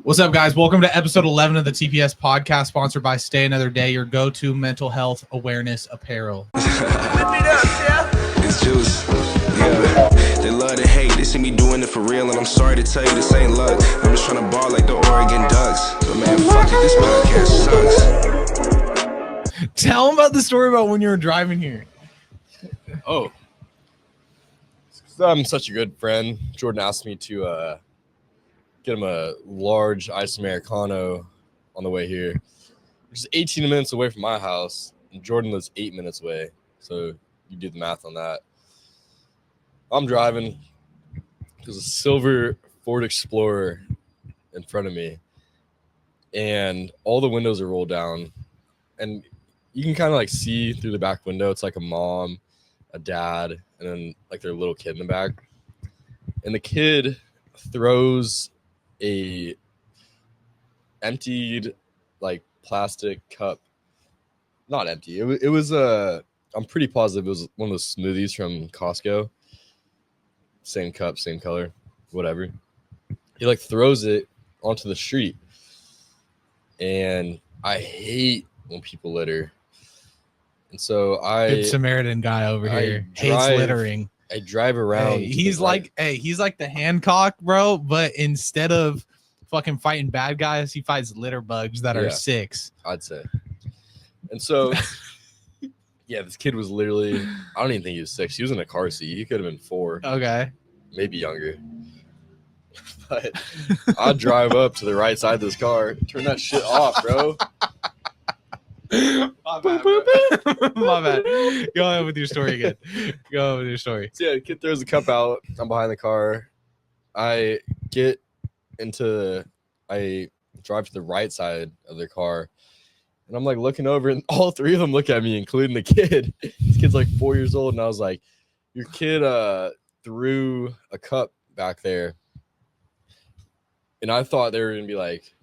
What's up, guys? Welcome to episode 11 of the TPS podcast, sponsored by Stay Another Day, your go-to mental health awareness apparel. It's juice. Yeah. They love to hate. They see me doing it for real, and I'm sorry to tell you this ain't luck. I'm just trying to ball like the Oregon Ducks. But man, fuck it, this podcast sucks. Tell them about the story about when you were driving here. Oh, I'm such a good friend. Jordan asked me to get him a large ice Americano on the way here, which is 18 minutes away from my house, and Jordan lives 8 minutes away. So you do the math on that. I'm driving. There's a silver Ford Explorer in front of me, and all the windows are rolled down, and you can kind of like see through the back window. It's like a mom, a dad, and then like their little kid in the back. And the kid throws a emptied like plastic cup. Not empty. It was I'm pretty positive it was one of those smoothies from Costco. Same cup, same color, whatever. He like throws it onto the street. And I hate when people litter. And so Good Samaritan guy over here hates littering. I drive around. Hey, he's like the Hancock, bro, but instead of fucking fighting bad guys, he fights litter bugs that are 6. I'd say. And so, yeah, this kid was literally, I don't even think he was 6. He was in a car seat. He could have been 4. Okay. Maybe younger. But I'd drive up to the right side of this car, turn that shit off, bro. My bad. My bad. Go ahead with your story again. Go with your story. So yeah, the kid throws the cup out. I'm behind the car. I drive to the right side of their car, and I'm like looking over, and all 3 of them look at me, including the kid. This kid's like 4 years old, and I was like, "Your kid threw a cup back there," and I thought they were gonna be like,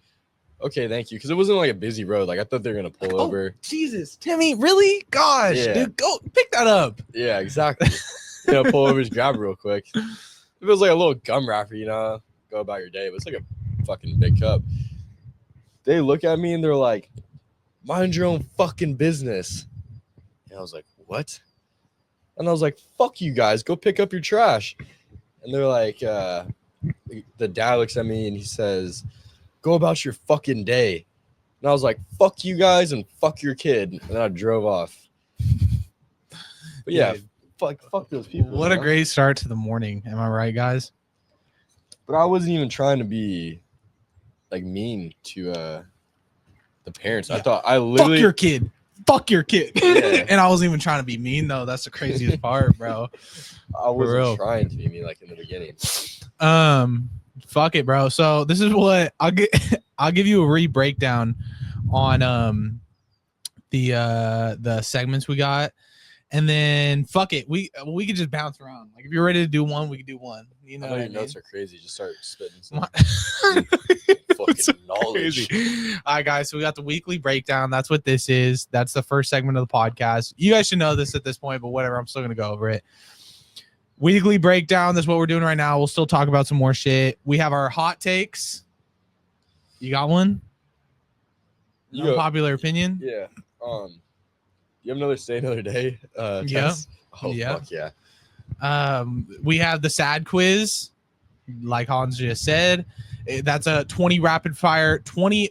"Okay, thank you," because it wasn't like a busy road. Like I thought they were gonna pull over. Jesus, Timmy, really? Gosh, dude, go pick that up. Yeah, exactly. Pull over, just grab it real quick. If it was like a little gum wrapper, go about your day. But it's like a fucking big cup. They look at me and they're like, "Mind your own fucking business." And I was like, "What?" And I was like, "Fuck you guys, go pick up your trash." And they're like, the dad looks at me and he says, "Go about your fucking day." And I was like, "Fuck you guys and fuck your kid." And then I drove off. But yeah, fuck those people. What a great start to the morning. Am I right, guys? But I wasn't even trying to be like mean to the parents. Yeah. I thought I literally fuck your kid. Yeah. And I wasn't even trying to be mean though. That's the craziest part, bro. I wasn't trying to be mean like in the beginning. Fuck it, bro. So this is what I'll give you a breakdown on the segments we got, and then fuck it, we could just bounce around. Like if you're ready to do one, we can do one. I know your notes are crazy. Just start spitting some fucking knowledge. All right, guys. So we got the weekly breakdown. That's what this is. That's the first segment of the podcast. You guys should know this at this point, but whatever. I'm still gonna go over it. Weekly breakdown. That's what we're doing right now. We'll still talk about some more shit. We have our hot takes. You got one? Popular opinion? Yeah. You have another Stay Another Day? Yeah. Oh, yeah. Fuck yeah. We have the sad quiz, like Hans just said. That's a 20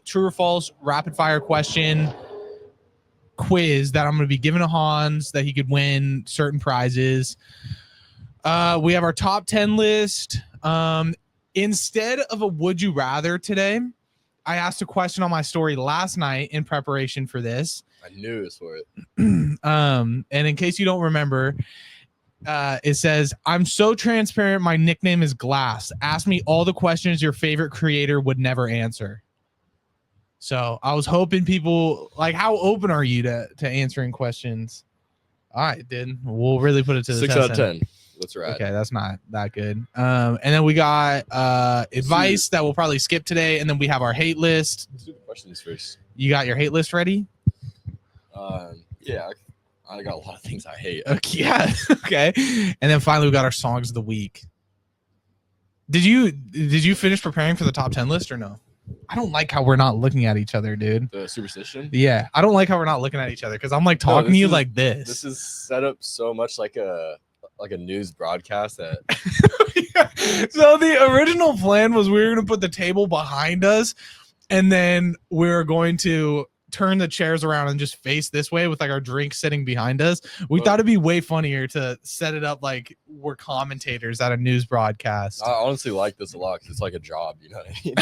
true or false rapid fire question quiz that I'm going to be giving to Hans that he could win certain prizes. We have our top 10 list. Instead of a would you rather today, I asked a question on my story last night in preparation for this. I knew it was for it. And in case you don't remember, it says, "I'm so transparent. My nickname is Glass. Ask me all the questions your favorite creator would never answer." So I was hoping people like, how open are you to answering questions? All right, dude. We'll really put it to the 6 test out of 10. That's right. Okay, that's not that good. And then we got advice that we'll probably skip today, and then we have our hate list. Let's do the questions first. You got your hate list ready? Yeah, I got a lot of things I hate. Okay, yeah. Okay. And then finally we got our songs of the week. Did you finish preparing for the top 10 list or no? I don't like how we're not looking at each other, dude. The superstition. Yeah, I don't like how we're not looking at each other because I'm like talking to you like this. This is set up so much like a news broadcast that. So the original plan was we were going to put the table behind us, and then we were going to turn the chairs around and just face this way with like our drink sitting behind us. We thought it'd be way funnier to set it up like we're commentators at a news broadcast. I honestly like this a lot because it's like a job, you know what I mean?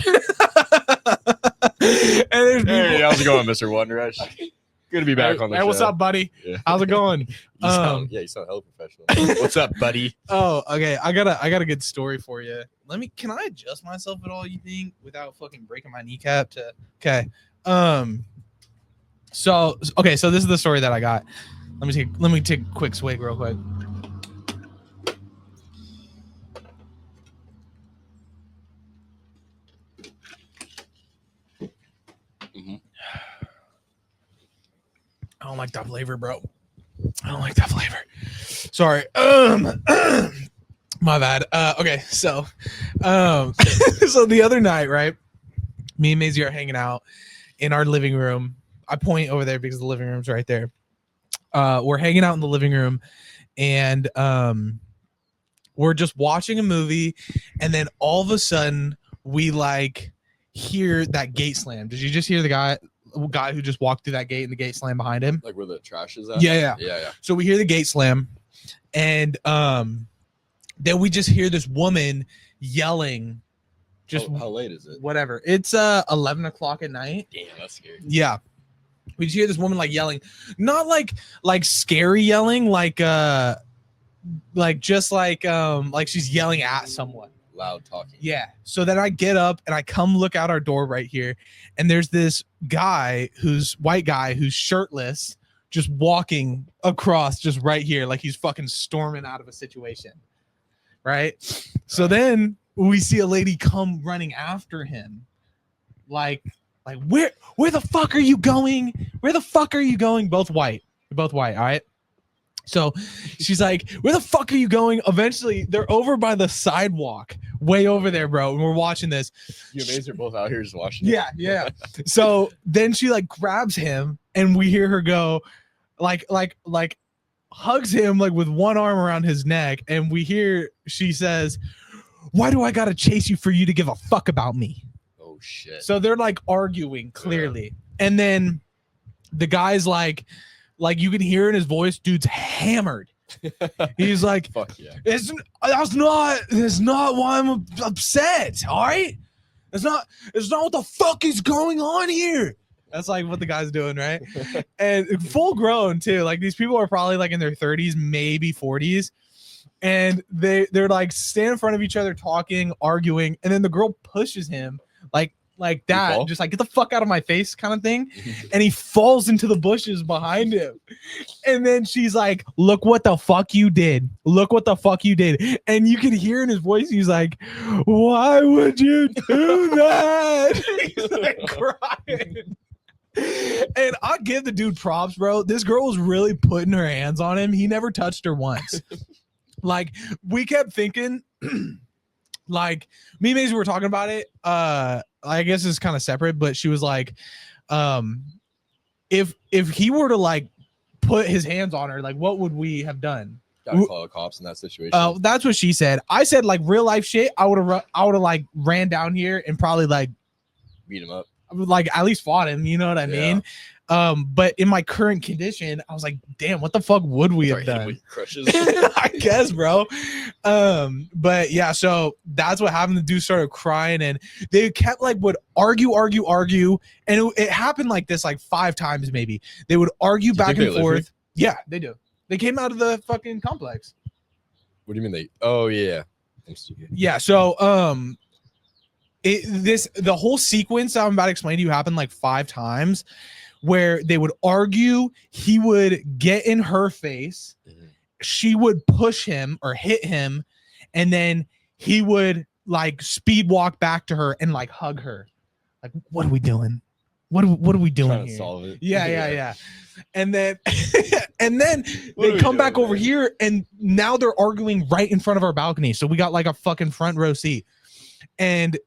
And there's people, hey, how's it going, Mr. Wonder Rush? Good to be back on the show. Hey, what's up, buddy? Yeah. How's it going? You sound hella professional. What's up, buddy? Oh, okay. I got a good story for you. Can I adjust myself at all, you think, without fucking breaking my kneecap to okay. So this is the story that I got. Let me take a quick swig real quick. Mm-hmm. I don't like that flavor, bro. I don't like that flavor. Sorry. My bad. Okay, so so the other night, right? Me and Maisie are hanging out in our living room. I point over there because the living room's right there. We're hanging out in the living room, and we're just watching a movie, and then all of a sudden we like hear that gate slam. Did you just hear the guy who just walked through that gate and the gate slam behind him? Like where the trash is at? Yeah. So we hear the gate slam, and then we just hear this woman yelling. Just how late is it? Whatever. It's 11 o'clock at night. Damn, that's scary. Yeah. We just hear this woman like yelling, not like scary yelling, like she's yelling at someone. Loud talking. Yeah. So then I get up and I come look out our door right here, and there's this white guy who's shirtless, just walking across just right here, like he's fucking storming out of a situation. Right. So then we see a lady come running after him, like where the fuck are you going? Where the fuck are you going? Both white. All right. So she's like, where the fuck are you going? Eventually they're over by the sidewalk, way over there, bro. And we're watching this. You and Maze are both out here just watching. Yeah. So then she like grabs him, and we hear her go like hugs him like with one arm around his neck. And she says, why do I got to chase you for you to give a fuck about me? Oh shit. So they're like arguing clearly. Yeah. And then the guy's like you can hear in his voice, dude's hammered. He's like, fuck yeah. That's not why I'm upset. All right. It's not what the fuck is going on here. That's like what the guy's doing, right? And full grown too. Like these people are probably like in their 30s, maybe 40s. And they're like stand in front of each other talking, arguing, and then the girl pushes him like that, just like get the fuck out of my face kind of thing. And he falls into the bushes behind him. And then she's like, look what the fuck you did. And you can hear in his voice, he's like, why would you do that? He's like crying. And I give the dude props, bro. This girl was really putting her hands on him. He never touched her once. Like we kept thinking, like me and Maisie were talking about it. I guess it's kind of separate, but she was like, if he were to like put his hands on her, like what would we have done? Gotta call the cops in that situation. That's what she said. I said like real life shit. I would have like ran down here and probably like beat him up. Like at least fought him, you know what I mean? But in my current condition, I was like, damn, what the fuck would we have done? Crushes. I guess, bro. But yeah, so that's what happened. The dude started crying, and they kept would argue, and it happened like this 5 times maybe. They would argue back and forth. Yeah, they do. They came out of the fucking complex. What do you mean they? Oh yeah. Yeah. So the whole sequence I'm about to explain to you happened 5 times, where they would argue. He would get in her face. Mm-hmm. She would push him or hit him, and then he would speed walk back to her and hug her. What are we doing? What are we doing Trying here? to solve it. Yeah. And then they come back over here, and now they're arguing right in front of our balcony. So we got a fucking front row seat, and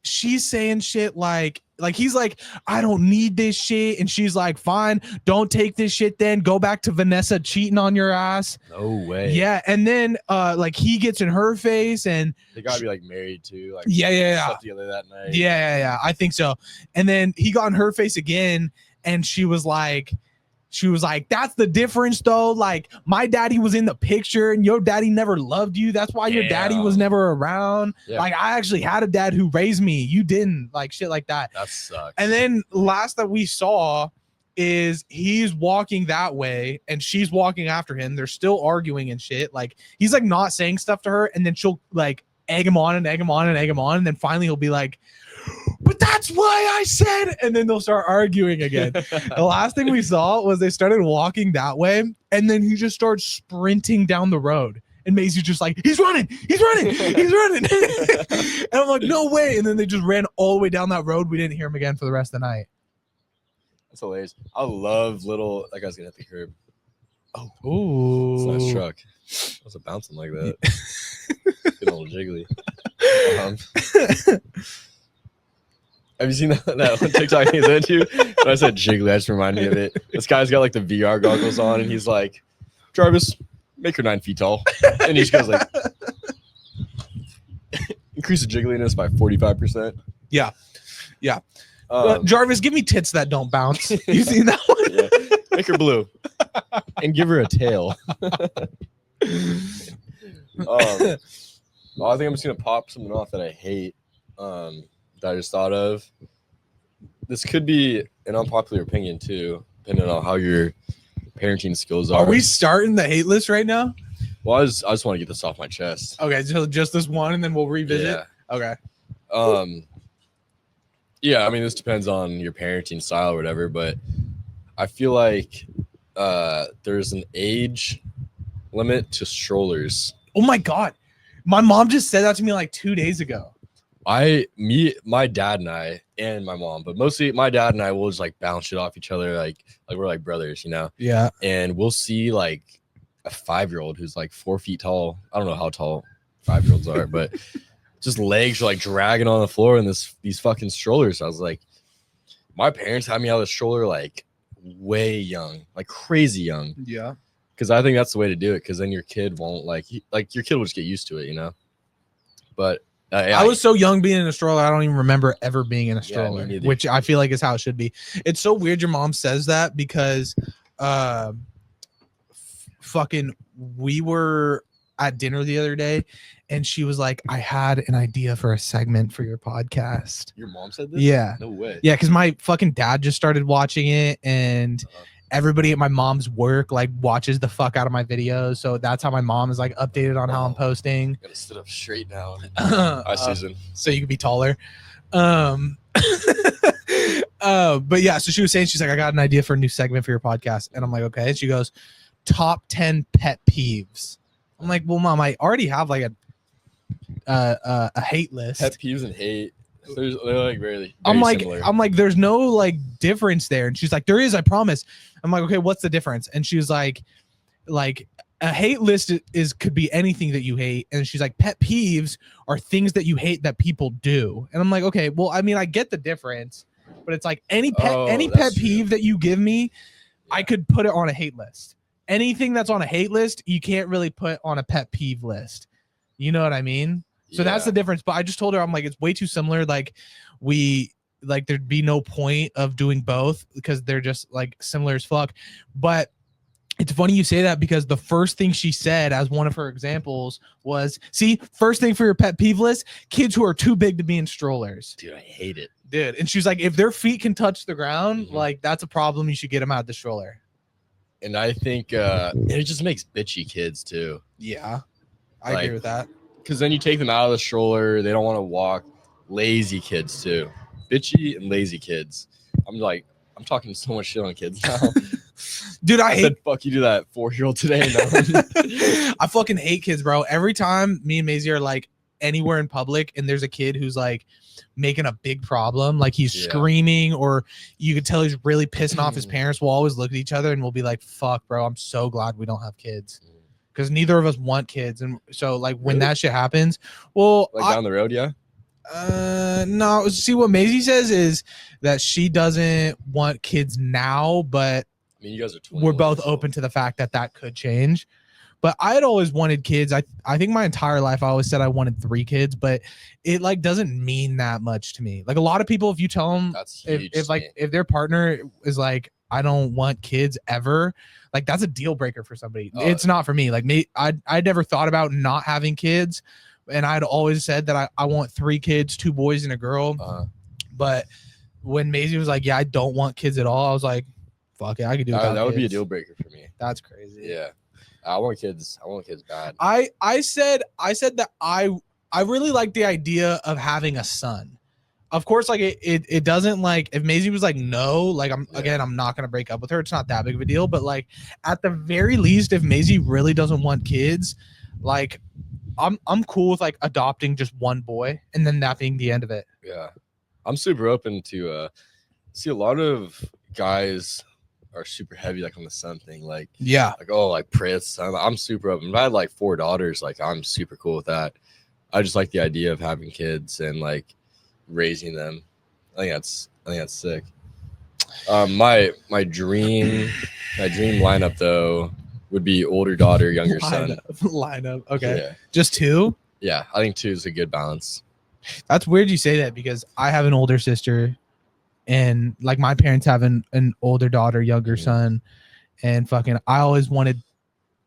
she's saying shit like he's like, I don't need this shit, and she's like, fine, don't take this shit, then go back to Vanessa cheating on your ass. No way. Yeah, and then like he gets in her face, and They gotta be like married too. Like yeah. slept together that night. Yeah, I think so. And then he got in her face again, and she was like, that's the difference though. Like, my daddy was in the picture and your daddy never loved you. That's why your daddy was never around. Yeah. Like, I actually had a dad who raised me. You didn't. Like, shit like that. That sucks. And then last that we saw is he's walking that way and she's walking after him. They're still arguing and shit. Like, he's like not saying stuff to her, and then she'll like egg him on and egg him on and egg him on. And then finally he'll be like, but that's why I said, and then they'll start arguing again. The last thing we saw was they started walking that way, and then he just starts sprinting down the road. And Maisie's just like, he's running. And I'm like, no way. And then they just ran all the way down that road. We didn't hear him again for the rest of the night. That's hilarious. I love little, that guy's gonna hit the curb. Oh, ooh. It's a nice truck. What's it bouncing like that? Good old jiggly. Have you seen that one TikTok he sent you? When I said jiggly, I just reminded me of it. This guy's got like the VR goggles on, and he's like, Jarvis, make her 9 feet tall. And he just goes like, increase the jiggliness by 45%. Yeah. Jarvis, give me tits that don't bounce. You seen that one? Yeah. Make her blue. And give her a tail. I think I'm just gonna pop something off that I hate. That I just thought of. This could be an unpopular opinion too, depending on how your parenting skills are. Are we starting the hate list right now? Well, I just want to get this off my chest. Okay, so just this one, and then we'll revisit. Yeah. Okay. Yeah, I mean, this depends on your parenting style or whatever, but I feel like there's an age limit to strollers. Oh my God. My mom just said that to me like 2 days ago. My dad and I, and my mom, but mostly my dad and I will just like bounce it off each other, like we're like brothers, you know? Yeah. And we'll see like a 5-year-old who's like 4 feet tall. I don't know how tall 5-year-olds are, but just legs are like dragging on the floor in these fucking strollers. I was like, my parents had me out of the stroller like way young, like crazy young. Yeah. Because I think that's the way to do it. Because then your kid won't like your kid will just get used to it, you know. But I was so young being in a stroller, I don't even remember ever being in a stroller, me neither. which I feel like is how it should be. It's so weird your mom says that because fucking we were at dinner the other day and she was like, I had an idea for a segment for your podcast. Your mom said this? Yeah. No way. Yeah, because my fucking dad just started watching it, and everybody at my mom's work like watches the fuck out of my videos. So that's how my mom is like updated on how I'm posting. Gotta sit up straight now. Hi, Susan. So you can be taller. But yeah, so she was saying, she's like, I got an idea for a new segment for your podcast. And I'm like, okay. And she goes, top 10 pet peeves. I'm like, well, mom, I already have like a hate list. Pet peeves and hate. They're like very I'm similar. like, there's no like difference there. And she's like, there is, I promise. I'm like, okay, what's the difference? And she was like a hate list could be anything that you hate. And she's like, pet peeves are things that you hate that people do. And I'm like, okay, well, I mean, I get the difference, but it's like any pet peeve that you give me, I could put it on a hate list. Anything that's on a hate list, you can't really put on a pet peeve list. You know what I mean? So that's the difference. But I just told her, I'm like, it's way too similar. Like there'd be no point of doing both because they're just like similar as fuck. But it's funny you say that because the first thing she said as one of her examples was, see, first thing for your pet peeve list, kids who are too big to be in strollers. Dude, I hate it. Dude. And she's like, if their feet can touch the ground, like that's a problem. You should get them out of the stroller. And I think it just makes bitchy kids too. Yeah, I agree with that. Because then you take them out of the stroller, they don't want to walk. Lazy kids too, bitchy and lazy kids. I'm talking so much shit on kids now. Dude, I said fuck you to that 4-year-old today. No. I fucking hate kids, bro. Every time me and Maisie are like anywhere in public and there's a kid who's like making a big problem, like he's screaming, or you could tell he's really pissing off his parents, we'll always look at each other and we'll be like, fuck, bro, I'm so glad we don't have kids. Because neither of us want kids. And so like when that shit happens, well, like down the road, yeah. No. See, what Maisie says is that she doesn't want kids now, but I mean, you guys are 21 we're both years old. open to the fact that that could change. But I had always wanted kids. I think my entire life I always said I wanted 3 kids, but it like doesn't mean that much to me. Like a lot of people, if you tell them That's huge. if to like me. if their partner is like I don't want kids ever, like that's a deal breaker for somebody. Oh. It's not for me. Like me, I never thought about not having kids, and I'd always said that I want 3 kids, 2 boys and a girl. But when Maisie was like, "Yeah, I don't want kids at all," I was like, "Fuck it, I could do without that would be a kids." deal breaker for me. That's crazy. Yeah, I want kids. I want kids bad. I said that I really like the idea of having a son. Of course, like it doesn't like if Maisie was like no, like I'm not gonna break up with her. It's not that big of a deal. But like at the very least, if Maisie really doesn't want kids, like I'm cool with like adopting just one boy and then that being the end of it. Yeah, I'm super open to see a lot of guys are super heavy like on the son thing, like oh like Prince. I'm super open. If I had like 4 daughters, like I'm super cool with that. I just like the idea of having kids and like raising them. I think that's sick. My dream lineup though would be older daughter, younger son. Lineup. Okay. Yeah. Just 2? Yeah, I think 2 is a good balance. That's weird you say that because I have an older sister and like my parents have an older daughter, younger son, and fucking I always wanted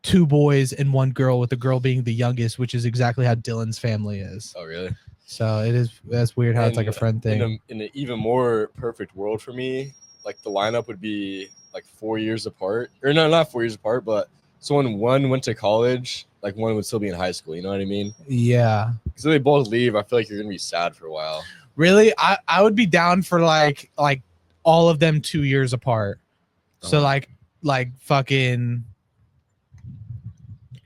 2 boys and 1 girl, with the girl being the youngest, which is exactly how Dylan's family is. Oh really? So that's weird how it's like a friend thing. In an even more perfect world for me, like the lineup would be like 4 years apart, or no, not 4 years apart, but so when one went to college, like one would still be in high school. You know what I mean? Yeah. So they both leave. I feel like you're gonna be sad for a while. Really, I would be down for like all of them 2 years apart. So like fucking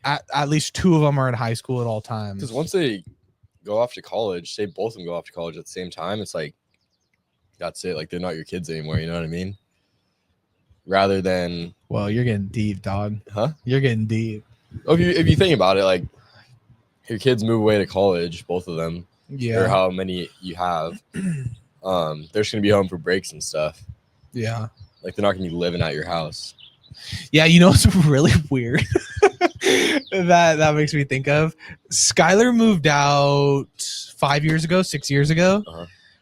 at least 2 of them are in high school at all times. Because once they go off to college, say both of them go off to college at the same time, it's like that's it. Like they're not your kids anymore. You know what I mean? Rather than well, you're getting deep, dog. Huh? You're getting deep. Oh, if you think about it, like your kids move away to college, both of them. Yeah. Or how many you have. They're just gonna be home for breaks and stuff. Yeah. Like they're not gonna be living at your house. Yeah, you know what's really weird that makes me think of? Skylar moved out 5 years ago, 6 years ago.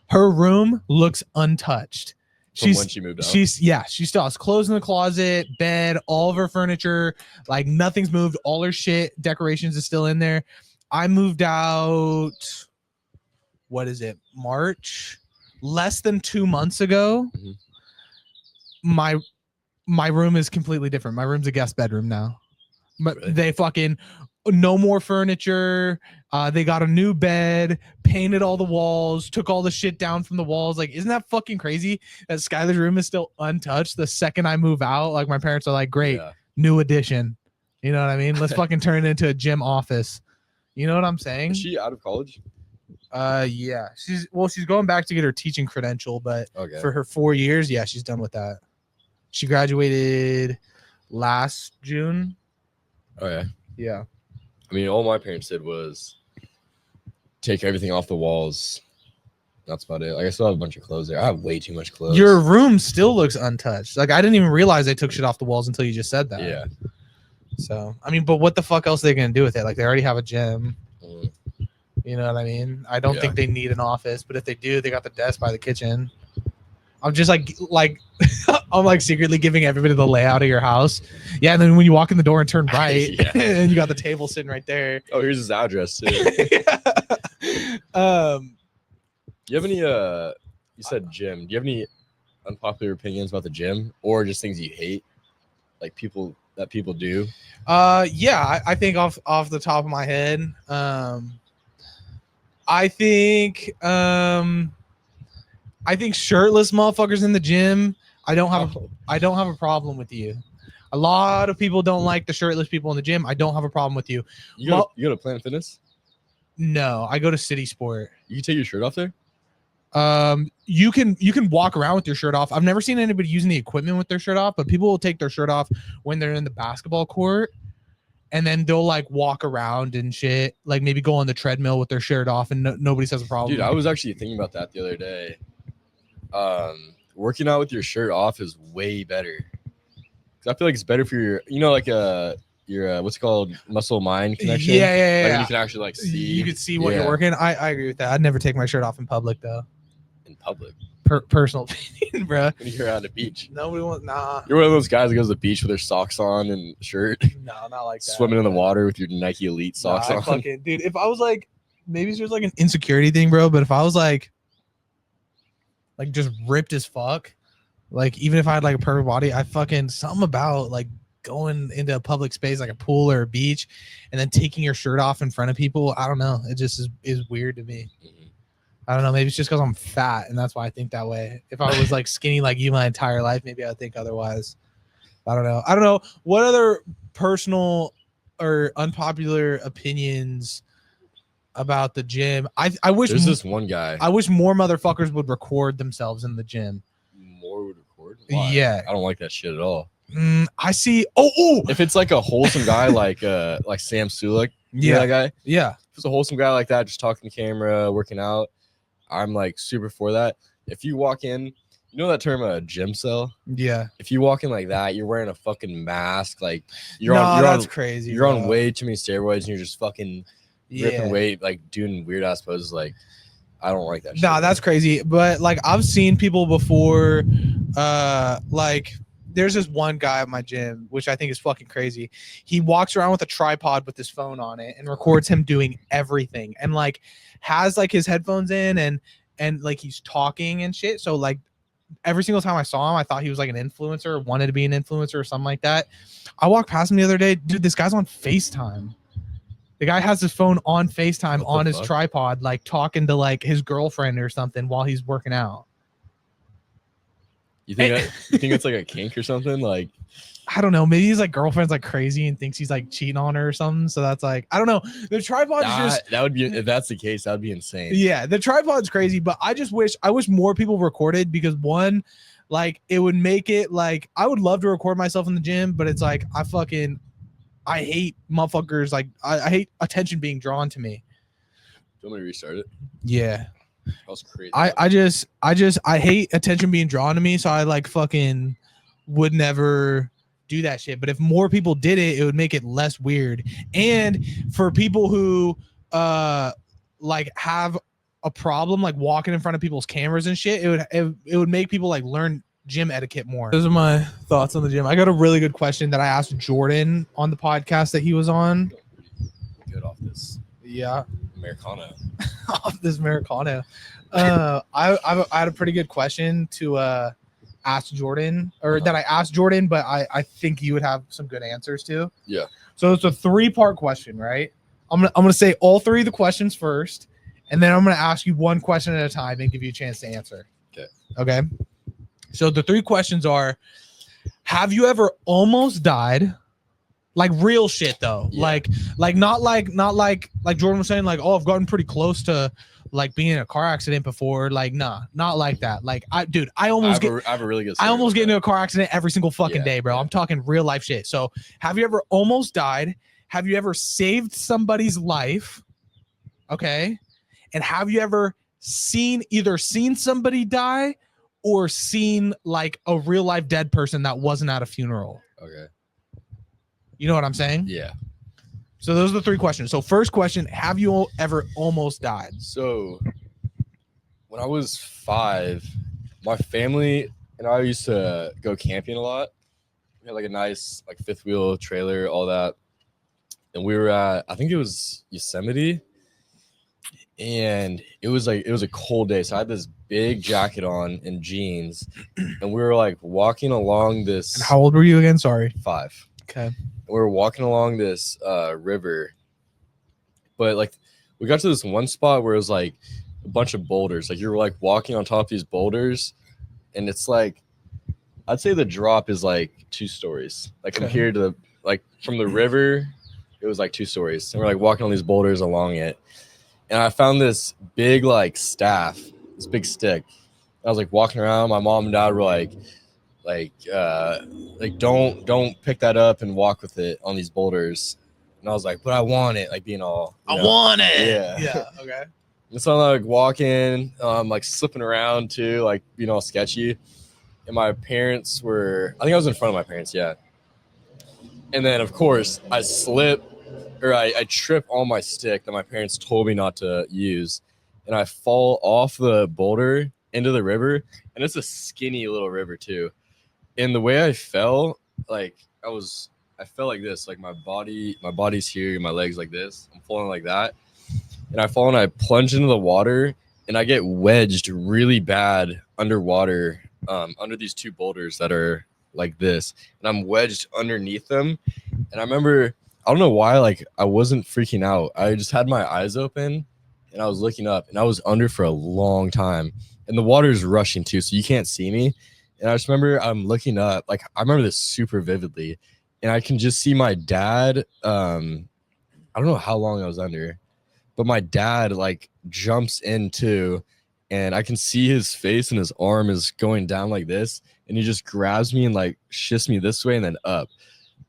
Her room looks untouched. From when she moved out. She still has clothes in the closet, bed, all of her furniture, like nothing's moved. All her shit, decorations is still in there. I moved out, what is it, March? Less than 2 months ago. My room is completely different. My room's a guest bedroom now. But Really? they fucking no more furniture. They got a new bed, painted all the walls, took all the shit down from the walls. Like, isn't that fucking crazy that Skylar's room is still untouched? The second I move out, like my parents are like, great, new addition. You know what I mean? Let's fucking turn it into a gym office. You know what I'm saying? Is she out of college? Yeah. She's going back to get her teaching credential, but for her 4 years, yeah, she's done with that. She graduated last June. Oh yeah. Yeah. I mean, all my parents did was take everything off the walls. That's about it. Like I still have a bunch of clothes there. I have way too much clothes. Your room still looks untouched. Like I didn't even realize they took shit off the walls until you just said that. Yeah. So I mean, but what the fuck else are they gonna do with it? Like they already have a gym. You know what I mean? I don't think they need an office, but if they do, they got the desk by the kitchen. I'm just like I'm like secretly giving everybody the layout of your house. Yeah, and then when you walk in the door and turn right, and you got the table sitting right there. Oh, here's his address too. You have any you said gym. Do you have any unpopular opinions about the gym or just things you hate? Like people do? Yeah, I think off the top of my head. I think shirtless motherfuckers in the gym. I don't have a problem with you. A lot of people don't like the shirtless people in the gym. I don't have a problem with you. You go to Planet Fitness? No, I go to City Sport. You can take your shirt off there? You can walk around with your shirt off. I've never seen anybody using the equipment with their shirt off, but people will take their shirt off when they're in the basketball court. and then they'll like walk around and shit, like maybe go on the treadmill with their shirt off, and nobody says a problem. Dude, I was actually thinking about that the other day. Working out with your shirt off is way better. 'Cause I feel like it's better for your, like your what's it called, muscle mind connection. Yeah, Like yeah. you can actually like see. You can see what Yeah. you're working. I agree with that. I'd never take my shirt off in public though. In public. Personal opinion, bro. When you're at the beach. Nobody wants. Nah. You're one of those guys that goes to the beach with their socks on and shirt, No, not like that. swimming in the water with your Nike Elite socks on. Fucking, dude, if I was like, maybe it's just like an insecurity thing, bro. But if I was like just ripped as fuck, like even if I had like a perfect body, I fucking something about like going into a public space like a pool or a beach, and then taking your shirt off in front of people. I don't know. It just is weird to me. I don't know. Maybe it's just because I'm fat, and that's why I think that way. If I was like skinny like you my entire life, maybe I'd think otherwise. I don't know. What other personal or unpopular opinions about the gym? I wish There's this one guy. I wish more motherfuckers would record themselves in the gym. More would record? Why? Yeah. I don't like that shit at all. I see. Oh. If it's like a wholesome guy like Sam Sulek, Yeah. that guy. Yeah. If it's a wholesome guy like that, just talking to camera, working out, I'm like super for that. If you walk in, you know that term, gym cell? Yeah. If you walk in like that, you're wearing a fucking mask. Like that's crazy. You're bro. on way too many steroids, and you're just fucking ripping Yeah. weight, like doing weird ass poses. Like, I don't like that shit. Nah, that's crazy. But like I've seen people before, like there's this one guy at my gym, which I think is fucking crazy. He walks around with a tripod with his phone on it and records him doing everything, and like has like his headphones in and like he's talking and shit. So like every single time I saw him, I thought he was like an influencer or wanted to be an influencer or something like that. I walked past him the other day. Dude, this guy's on FaceTime. The guy has his phone on FaceTime on his tripod, like talking to like his girlfriend or something while he's working out. You think it's like a kink or something? Like, I don't know. Maybe his like girlfriend's like crazy and thinks he's like cheating on her or something. So that's like, I don't know. The tripod is just that would be, if that's the case, that would be insane. Yeah, the tripod's crazy, but I wish more people recorded, because one, like it would make it like I would love to record myself in the gym, but it's like I hate motherfuckers. Like I hate attention being drawn to me. Do you want me to restart it? Yeah. That was crazy. I hate attention being drawn to me, so I like fucking would never do that shit. But if more people did it, it would make it less weird. And for people who like have a problem like walking in front of people's cameras and shit, it would make people like learn gym etiquette more. Those are my thoughts on the gym. I got a really good question that I asked Jordan on the podcast that he was on. Good off this. Yeah. Americano. Off this Americano. I had a pretty good question to ask Jordan, or that I asked Jordan, but I think you would have some good answers to. Yeah. So it's a 3-part question, right? I'm gonna say all 3 of the questions first, and then I'm gonna ask you one question at a time and give you a chance to answer. Okay. So the 3 questions are: have you ever almost died? Like real shit though. Yeah. Like not like Jordan was saying, like, oh, I've gotten pretty close to like being in a car accident before. Like, nah, not like that. Like I almost get into a car accident every single fucking day, bro. I'm talking real life shit. So have you ever almost died? Have you ever saved somebody's life? Okay. And have you ever seen somebody die or seen like a real life dead person that wasn't at a funeral? Okay. You know what I'm saying? Yeah. So those are the 3 questions. So first question, have you ever almost died? So when I was 5, my family and I used to go camping a lot. We had like a nice like 5th wheel trailer, all that. And we were at, I think it was Yosemite. And it was a cold day. So I had this big jacket on and jeans. And we were like walking along this. And how old were you again? Sorry. 5. Okay. We were walking along this river, but like we got to this one spot where it was like a bunch of boulders. Like you were like walking on top of these boulders, and it's like I'd say the drop is like 2 stories. Like compared to like from the river, it was like 2 stories. And we're like walking on these boulders along it, and I found this big like staff, this big stick. I was like walking around. My mom and dad were like don't pick that up and walk with it on these boulders. And I was like, but I want it, like being all, I want it. Yeah. Okay. And so I'm like walking, like slipping around too, like being all sketchy. And my parents were, I think I was in front of my parents, yeah. And then of course I slip, or I trip on my stick that my parents told me not to use, and I fall off the boulder into the river, and it's a skinny little river too. And the way I fell, like I fell like this, like my body's here, my legs like this. I'm falling like that, and I fall and I plunge into the water, and I get wedged really bad underwater, under these two boulders that are like this, and I'm wedged underneath them. And I remember, I don't know why, like I wasn't freaking out. I just had my eyes open and I was looking up, and I was under for a long time, and the water is rushing too, so you can't see me. And I just remember I'm looking up, like I remember this super vividly, and I can just see my dad. I don't know how long I was under, but my dad like jumps in too, and I can see his face, and his arm is going down like this, and he just grabs me and like shifts me this way and then up.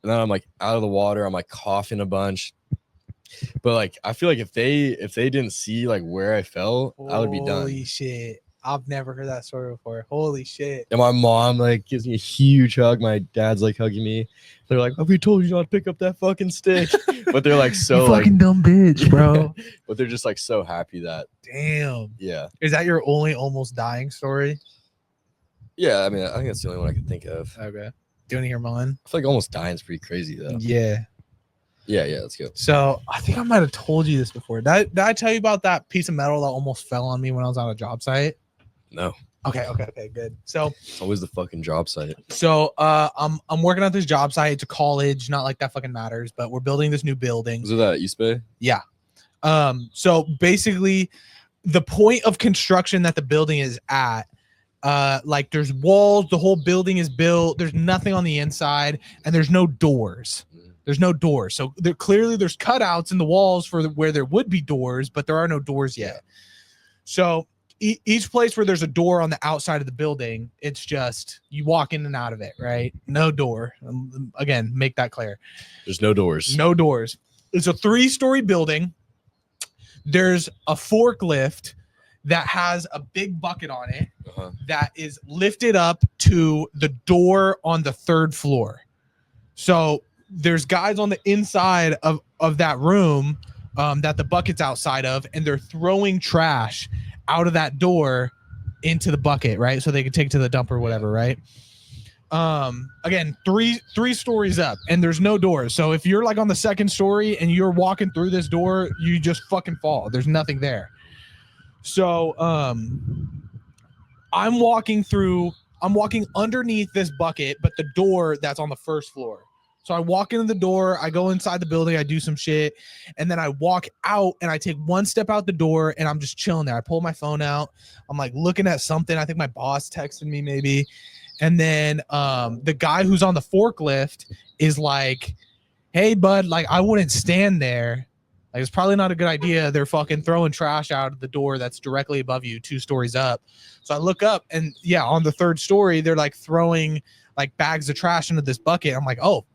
And then I'm like out of the water. I'm like coughing a bunch. But like I feel like if they didn't see like where I fell, I would be done. Holy shit. I've never heard that story before. Holy shit. And my mom like gives me a huge hug. My dad's like hugging me. They're like, "Oh, we told you not to pick up that fucking stick." But they're like so you fucking like, dumb bitch, bro. but they're just like so happy that Damn. yeah. Is that your only almost dying story? Yeah, I mean, I think that's the only one I can think of. Okay. Do you want to hear mine? I feel like almost dying is pretty crazy though. Yeah. Yeah, let's go. So I think I might have told you this before. Did I tell you about that piece of metal that almost fell on me when I was on a job site? No. Okay, good. So It's always the fucking job site. I'm working at this job site. It's a college, not like that fucking matters, but we're building this new building. Was it that East Bay? Yeah. So basically the point of construction that the building is at, like there's walls, the whole building is built, there's nothing on the inside, and there's no doors. There's no doors. So there's cutouts in the walls for where there would be doors, but there are no doors yet. So each place where there's a door on the outside of the building, it's just you walk in and out of it, right? No door. Again, make that clear. There's no doors. No doors. It's a 3-story building. There's a forklift that has a big bucket on it that is lifted up to the door on the 3rd floor. So there's guys on the inside of that room that the bucket's outside of, and they're throwing trash out of that door into the bucket, right? So they can take it to the dump or whatever, right? Again, three stories up, and there's no doors. So if you're like on the 2nd story and you're walking through this door, you just fucking fall. There's nothing there. So I'm walking underneath this bucket, but the door that's on the 1st floor. So I walk into the door, I go inside the building, I do some shit, and then I walk out and I take one step out the door and I'm just chilling there. I pull my phone out. I'm like looking at something. I think my boss texted me maybe. And then the guy who's on the forklift is like, "Hey, bud, like I wouldn't stand there. Like it's probably not a good idea. They're fucking throwing trash out of the door that's directly above you, 2 stories up." So I look up and yeah, on the 3rd story, they're like throwing like bags of trash into this bucket. I'm like, "Oh,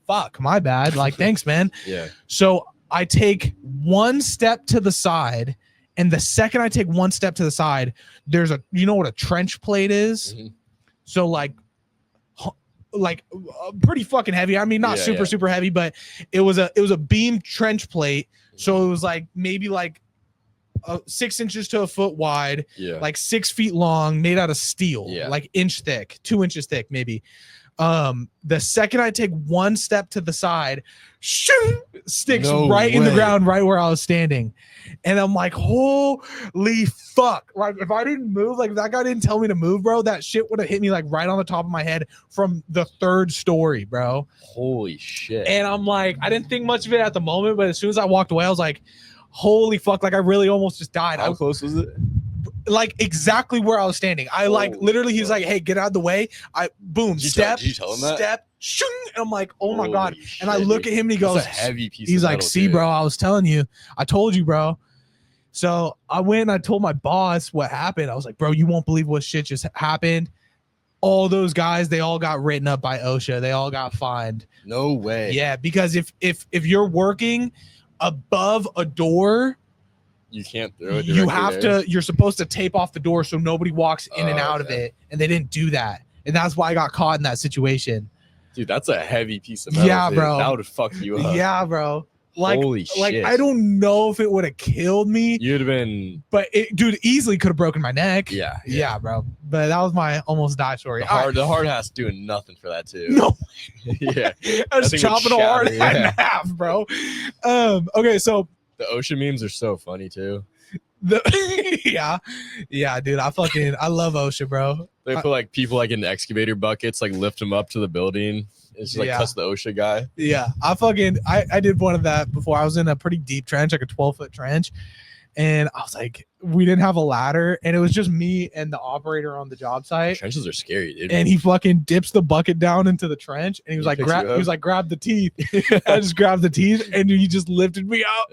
fuck, my bad." Like, thanks, man. Yeah. So I take one step to the side, and the second I take one step to the side, there's you know what a trench plate is? Mm-hmm. So like pretty fucking heavy. I mean, not super heavy, but it was a beam trench plate. So it was like maybe like 6 inches to a foot wide, like 6 feet long, made out of steel, like inch thick, 2 inches thick, maybe. The second I take one step to the side, sticks in the ground, right where I was standing. And I'm like, holy fuck. Like if I didn't move, like if that guy didn't tell me to move, bro, that shit would have hit me like right on the top of my head from the 3rd story, bro. Holy shit. And I'm like, I didn't think much of it at the moment, but as soon as I walked away, I was like, holy fuck, like I really almost just died. How close was it? Like exactly where I was standing. I like literally, he's like, "Hey, get out of the way." I boom, step, did you tell him that? Step, shing, and I'm like, "Oh my god!" And I look at him and he goes, "That's a heavy piece." He's of like, metal, "See, bro, I was telling you. I told you, bro." So I went and I told my boss what happened. I was like, "Bro, you won't believe what shit just happened." all those guys, they all got written up by OSHA. They all got fined. No way. Yeah, because if you're working above a door, You can't throw it. you have to. You're supposed to tape off the door so nobody walks in and out of okay. it, and they didn't do that, and that's why I got caught in that situation. Dude, that's a heavy piece of metal. Yeah, dude. bro. That would fuck you up. Yeah, bro. Like, Holy shit. like I don't know if it would have killed me, You'd have been. but it, dude, easily could have broken my neck. Yeah. Bro. But that was my almost die story. The hard ass doing nothing for that too. No, Yeah. I was That thing would chopping a hard shatter, hat yeah. in half, bro. Okay, so The OSHA memes are so funny too. yeah, dude, I love OSHA, bro. They put like people like in excavator buckets, like lift them up to the building. It's just like Yeah. cuss the OSHA guy. Yeah, I did one of that before. I was in a pretty deep trench, like a 12-foot trench, and I was like, we didn't have a ladder, and it was just me and the operator on the job site. Trenches are scary, dude. And he fucking dips the bucket down into the trench, and he was He like, picks you grab. He up? was like, grab the teeth. I just grabbed the teeth, and he just lifted me up.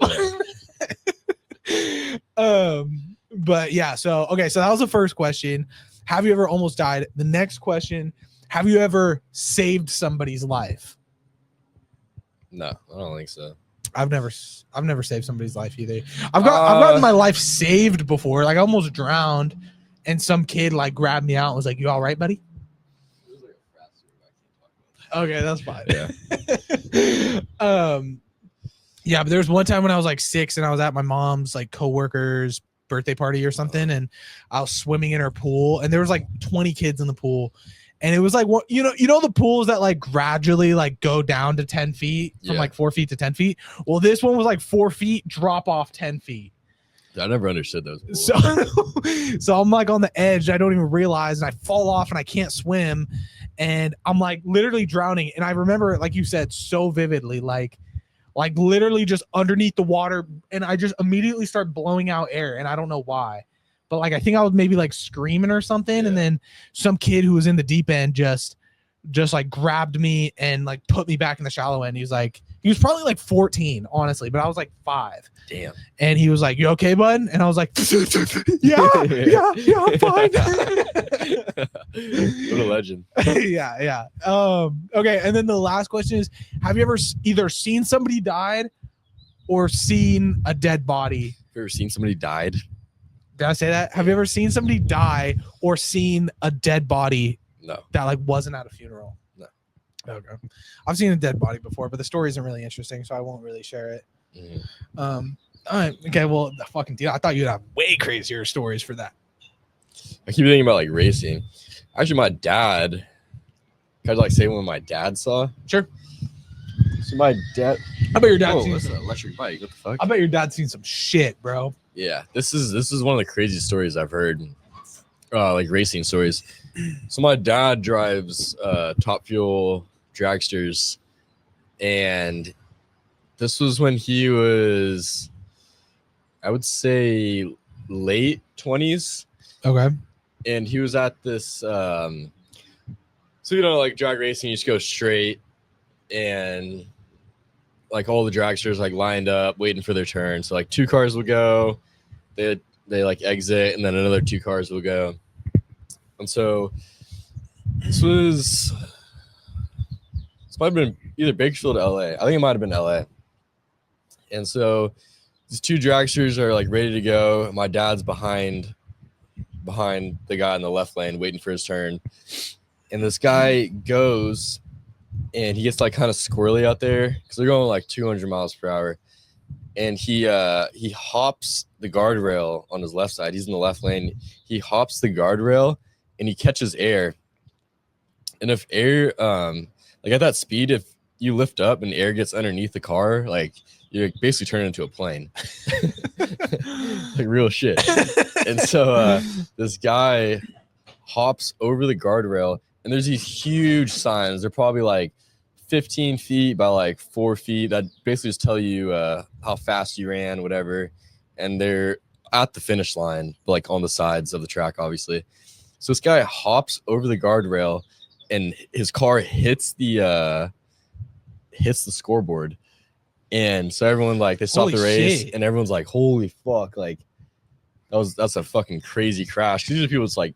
But yeah, so okay, so that was the first question. Have you ever almost died? The next question: have you ever saved somebody's life? No, I don't think so. I've never saved somebody's life either. I've gotten my life saved before. Like I almost drowned, and some kid like grabbed me out and was like, "You all right, buddy?" Okay, that's fine. Yeah. Yeah, but there was one time when I was like 6 and I was at my mom's like coworker's birthday party or something, and I was swimming in her pool, and there was like 20 kids in the pool, and it was like, what, you know the pools that like gradually like go down to 10 feet from like 4 feet to 10 feet. Well, this one was like 4 feet, drop off 10 feet. I never understood those pools. So I'm like on the edge. I don't even realize, and I fall off and I can't swim, and I'm like literally drowning. And I remember, like you said, so vividly, like literally just underneath the water, and I just immediately start blowing out air, and I don't know why, but like I think I was maybe like screaming or something, and then some kid who was in the deep end just like grabbed me and like put me back in the shallow end. He was probably like 14, honestly, but I was like 5. Damn. And he was like, "You okay, bud?" And I was like, yeah, I'm fine. What a legend. Yeah. Okay, and then the last question is: have you ever either seen somebody died or seen a dead body? Have you ever seen somebody died? Did I say that? Have you ever seen somebody die or seen a dead body? No. That like wasn't at a funeral? No. Okay. I've seen a dead body before, but the story isn't really interesting, so I won't really share it. Mm-hmm. All right. Okay. Well, the fucking deal. I thought you'd have way crazier stories for that. I keep thinking about like racing. Actually, my dad. Can I like say what my dad saw? Sure. So my dad. I bet your dad. Oh, that's an electric bike. What the fuck? I bet your dad's seen some shit, bro. Yeah, this is one of the craziest stories I've heard. Like racing stories. So my dad drives Top Fuel dragsters, and this was when he was, I would say, late 20s. Okay. And he was at this so like drag racing, you just go straight, and like all the dragsters like lined up waiting for their turn. So like 2 cars will go, they like exit, and then another 2 cars will go. And so this might have been either Bakersfield or LA. I think it might have been LA. And so these 2 dragsters are like ready to go. My dad's behind the guy in the left lane waiting for his turn. And this guy goes, and he gets like kind of squirrely out there because they're going like 200 miles per hour. And he hops the guardrail on his left side. He's in the left lane. He hops the guardrail and he catches air. And if air, like at that speed, if you lift up and air gets underneath the car, like you basically turn it into a plane. Like real shit. And so this guy hops over the guardrail, and there's these huge signs. They're probably like 15 feet by like 4 feet that basically just tell you how fast you ran, whatever. And they're at the finish line, like on the sides of the track, obviously. So this guy hops over the guardrail, and his car hits the scoreboard. And so everyone like they stop Holy the race, shit. and everyone's like, "Holy fuck!" Like that's a fucking crazy crash. Usually people just like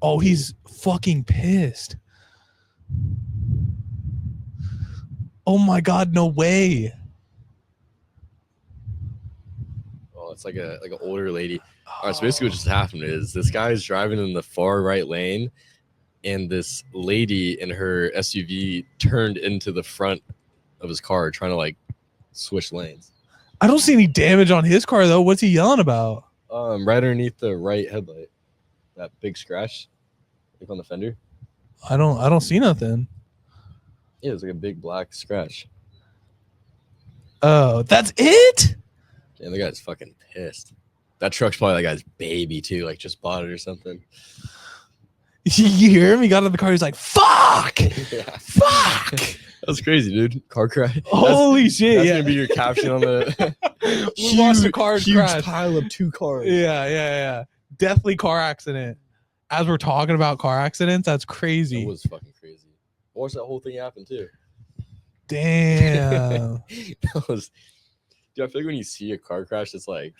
Oh, he's fucking pissed. Oh my God, no way. Oh, it's like an older lady. All right, so basically what just happened is this guy is driving in the far right lane, and this lady in her SUV turned into the front of his car trying to like switch lanes. I don't see any damage on his car though. What's he yelling about? Right underneath the right headlight, that big scratch, like on the fender. I don't see nothing. Yeah, it's like a big black scratch. Oh, that's it? And the guy's fucking pissed. That truck's probably that guy's baby too, like just bought it or something. You hear him? He got out of the car. He's like, "Fuck, Yeah. fuck." That was crazy, dude. Car crash. Holy shit! That's Yeah, gonna be your caption on the we lost a car huge crash. pile of 2 cars. Yeah. Definitely car accident. As we're talking about car accidents, that's That crazy. was fucking crazy. Watch that whole thing happen too. Damn. That was, dude. I feel like when you see a car crash, it's like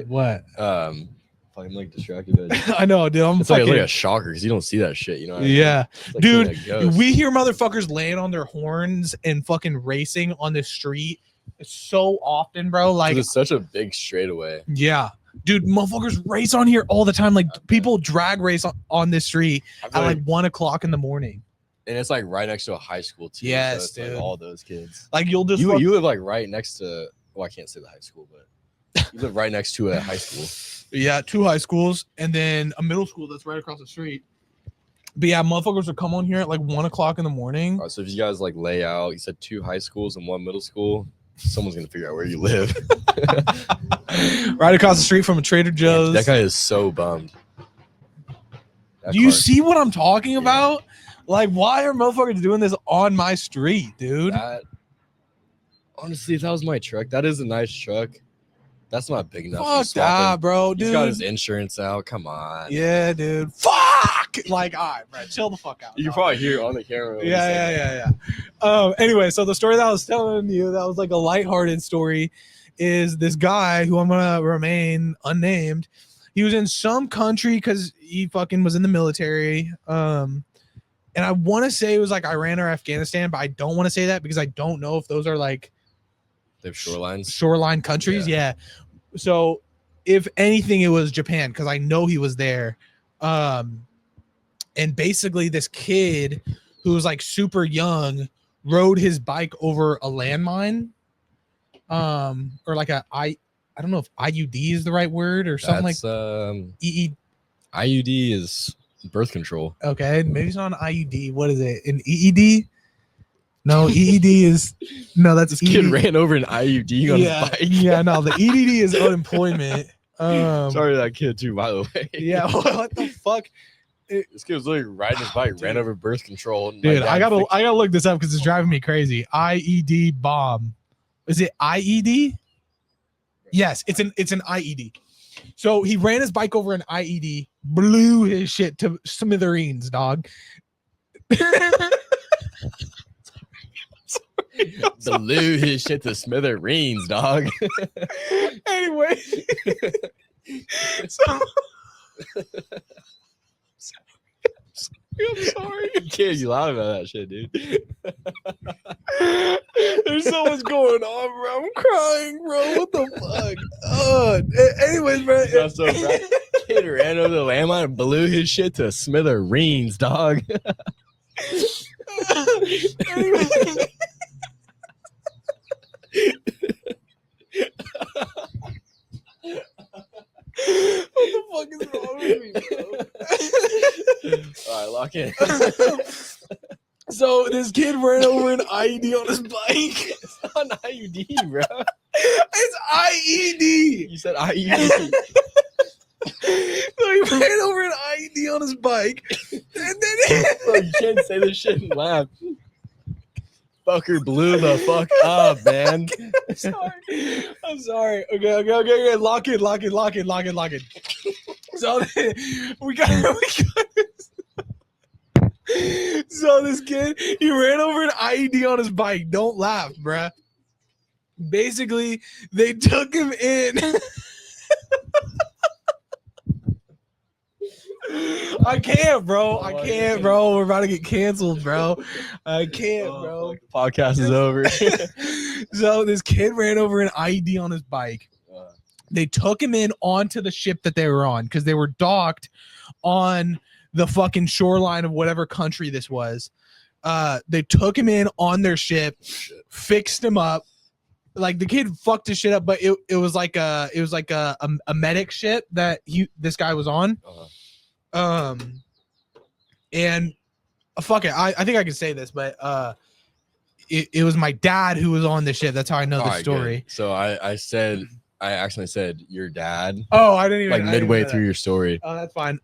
What? fucking like distracted. But I know, dude. I'm it's like fucking. a shocker because you don't see that shit. You know? What I mean? Yeah, It's like dude. seeing a ghost. We hear motherfuckers laying on their horns and fucking racing on the street so often, bro. 'Cause Like, it's such a big straightaway. yeah, dude. Motherfuckers race on here all the time. Like, people drag race on this street I at feel like 1 o'clock in the morning. and it's like right next to a high school too. Yes, so it's dude. Like all those kids. Like, you'll just You live like right next to. Well, I can't say the high school, but you live right next to a high school. yeah, 2 high schools and then a middle school that's right across the street. But yeah, motherfuckers would come on here at like 1 o'clock in the morning. All right, so if you guys like lay out, you said 2 high schools and 1 middle school. Someone's gonna figure out where you live. Right across the street from a Trader Joe's. That guy is so bummed. That Do you car- see what I'm talking Yeah. about? Like, why are motherfuckers doing this on my street, dude? That, honestly, if that was my truck, that is a nice truck. That's not big enough. Fuck to swap that, him. bro, He's got his dude. insurance out. Come on. Yeah, dude. Fuck! Like, all right, bro, chill the fuck out. You can dog. probably hear it on the camera. when he said that. Yeah. Anyway, so the story that I was telling you, that was like a lighthearted story, is this guy who I'm gonna remain unnamed. He was in some country because he fucking was in the military. And I want to say it was like Iran or Afghanistan, but I don't want to say that because I don't know if those are like They have shorelines. shoreline countries. Yeah. So if anything, it was Japan because I know he was there. And basically this kid who was like super young rode his bike over a landmine. Or like I don't know if IUD is the right word or something That's like EE. IUD is birth control. Okay, maybe it's not an IUD. What is it? An EED? No, EED is no. That's This kid EED. ran over an IUD on his bike. Yeah, no, the EDD is unemployment. Sorry to that kid too, by the way. Yeah, what the fuck, This kid was literally riding his bike, ran over birth control. and my dude? dad I gotta fixed look this up because it's driving me crazy. IED bomb. Is it IED? Yes, it's an IED. So he ran his bike over an IED, blew his shit to smithereens, dog. blew his shit to smithereens, dog. Anyway, so I'm sorry. You can't be loud about that shit, dude. There's so much going on, bro. I'm crying, bro. What the fuck? Anyways, bro. That's so bad. Kid ran over the landmine and blew his shit to smithereens, dog. Anyway. What the fuck is wrong with me, bro? All right, lock in. So this kid ran over an IED on his bike. It's not an IUD, bro. It's IED. You said IUD. So he ran over an IED on his bike, and then Bro, you can't say this shit and laugh. Fucker blew the fuck up, man. I'm sorry. Okay. Lock in. So we got this. So this kid, he ran over an IED on his bike. Don't laugh, bruh. Basically, they took him in. I can't, bro. I can't, bro. We're about to get canceled, bro. I can't, bro. The podcast is over. So this kid ran over an IUD on his bike. They took him in onto the ship that they were on because they were docked on the fucking shoreline of whatever country this was. They took him in on their ship, fixed him up. Like the kid fucked his shit up, but it was like a medic ship that this guy was on. And fuck it, I think I can say this, but it was my dad who was on the ship. That's how I know the story. Good. So I accidentally said your dad. Oh, I didn't even like midway through your story. Oh, that's fine.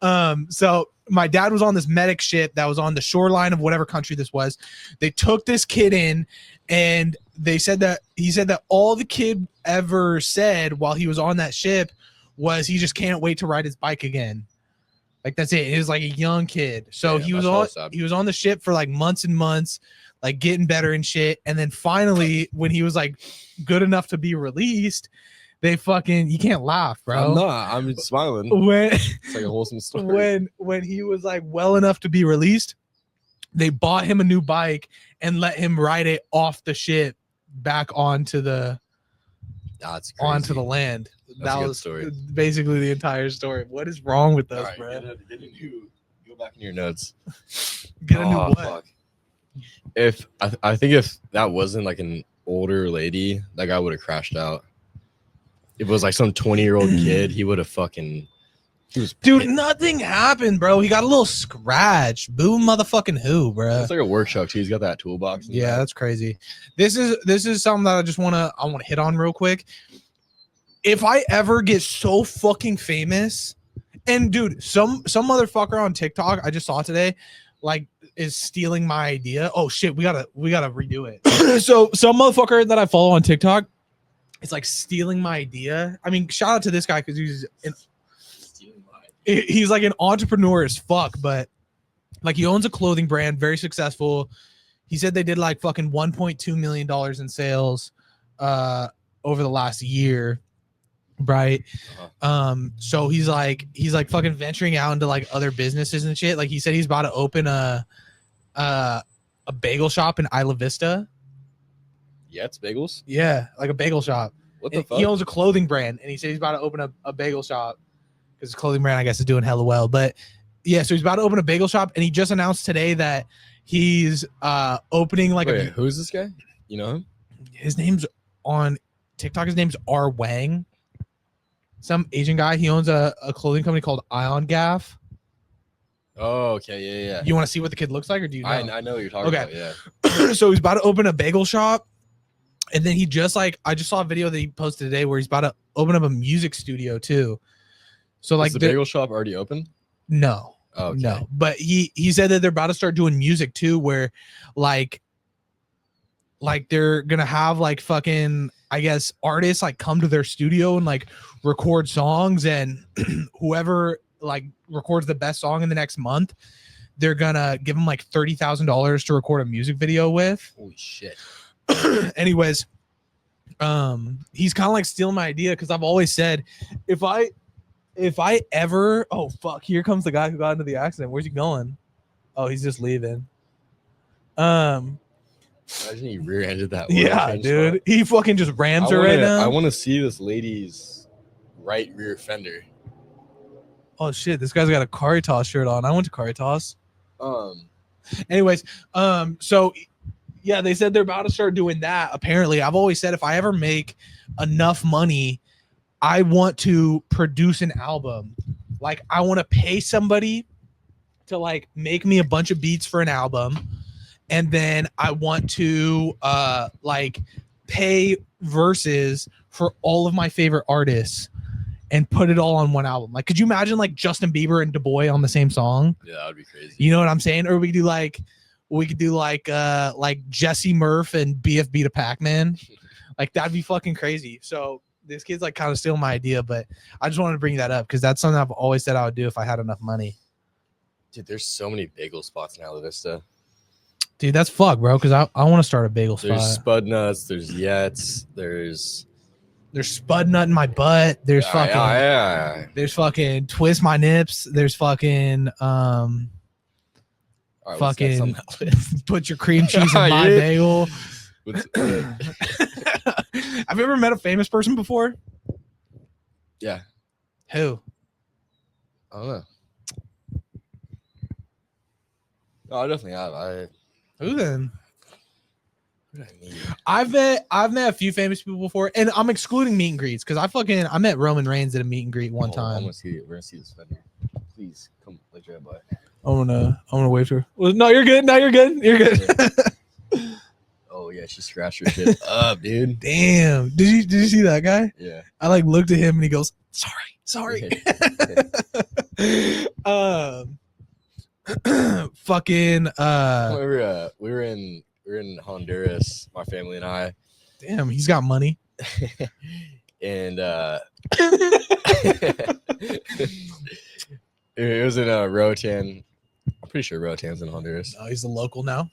So my dad was on this medic ship that was on the shoreline of whatever country this was. They took this kid in, and he said that all the kid ever said while he was on that ship was he just can't wait to ride his bike again. Like that's it. He was like a young kid. So he was on the ship for like months and months, like getting better and shit. And then finally, when he was like good enough to be released, they fucking, you can't laugh, bro. I'm not. I'm smiling. It's like a wholesome story. When he was like well enough to be released, they bought him a new bike and let him ride it off the ship back onto the land. That was story. Basically the entire story. What is wrong with us, bro? Go back in your notes. Get a new what? Fuck. If I think if that wasn't like an older lady, that guy would have crashed out. If it was like some 20-year-old kid, he would have fucking. Dude, nothing happened, bro. He got a little scratch. Boo, motherfucking who, bro? It's like a workshop too. He's got that toolbox. Yeah, that's crazy. This is something that I want to hit on real quick. If I ever get so fucking famous, and dude, some motherfucker on TikTok I just saw today, like, is stealing my idea. Oh shit, we gotta redo it. So some motherfucker that I follow on TikTok is like stealing my idea. I mean, shout out to this guy because he's like an entrepreneur as fuck, but like he owns a clothing brand, very successful. He said they did like fucking $1.2 million in sales over the last year. Right. So he's like fucking venturing out into like other businesses and shit. Like he said he's about to open a bagel shop in Isla Vista. Yeah, it's bagels. Yeah, like a bagel shop. What the fuck? He owns a clothing brand, and he said he's about to open a bagel shop because his clothing brand, I guess, is doing hella well. But yeah, so he's about to open a bagel shop, and he just announced today that he's opening like who's this guy? You know him? His name's on TikTok. His name's R Wang. Some Asian guy. He owns a clothing company called Ion Gaff. Oh, okay, yeah. You want to see what the kid looks like, or do you know? I know what you're talking about. Yeah. So he's about to open a bagel shop, and then I just saw a video that he posted today where he's about to open up a music studio too. So like the bagel shop already open? No. Oh, okay. No. But he said that they're about to start doing music too, where like they're gonna have like fucking, I guess, artists like come to their studio and like record songs, and whoever like records the best song in the next month, they're gonna give them like $30,000 to record a music video with. Holy shit. Anyways, he's kind of like stealing my idea because I've always said if I ever, oh fuck, here comes the guy who got into the accident. Where's he going? Oh, he's just leaving. Imagine he rear-ended that. Yeah, dude. Spot. He fucking just rams her right now. I want to see this lady's right rear fender. Oh shit, this guy's got a Caritas shirt on. I went to Caritas. Anyways, so yeah, they said they're about to start doing that. Apparently, I've always said if I ever make enough money, I want to produce an album. Like I want to pay somebody to like make me a bunch of beats for an album. And then I want to like pay verses for all of my favorite artists and put it all on one album. Like, could you imagine like Justin Bieber and Du Bois on the same song? Yeah, that would be crazy. You know what I'm saying? Or we could do like Jesse Murph and BFB to Pac-Man. Like that'd be fucking crazy. So this kid's like kind of stealing my idea, but I just wanted to bring that up because that's something I've always said I would do if I had enough money. Dude, there's so many bagel spots in Isla Vista. Dude, that's fuck, bro. Because I want to start a bagel spot. There's Spud Nuts. There's Yets. There's There's spud nut in my butt. There's fucking there's fucking twist my nips. There's fucking All right, fucking put your cream cheese in my bagel. Have you ever met a famous person before? Yeah. Who? I don't know. No, I definitely have. Who then? Who did I meet? I've met a few famous people before, and I'm excluding meet and greets because I met Roman Reigns at a meet and greet one time. We're gonna see this Fender. Please come let your by. I'm gonna wave to her. Well, no, you're good. No, you're good. You're good. Oh yeah, she scratched her shit up, dude. Damn. Did you see that guy? Yeah. I like looked at him and he goes, sorry. Fucking we were in Honduras, my family and I. Damn, he's got money. And it was in Roatan. I'm pretty sure Roatan's in Honduras. Oh, he's a local now.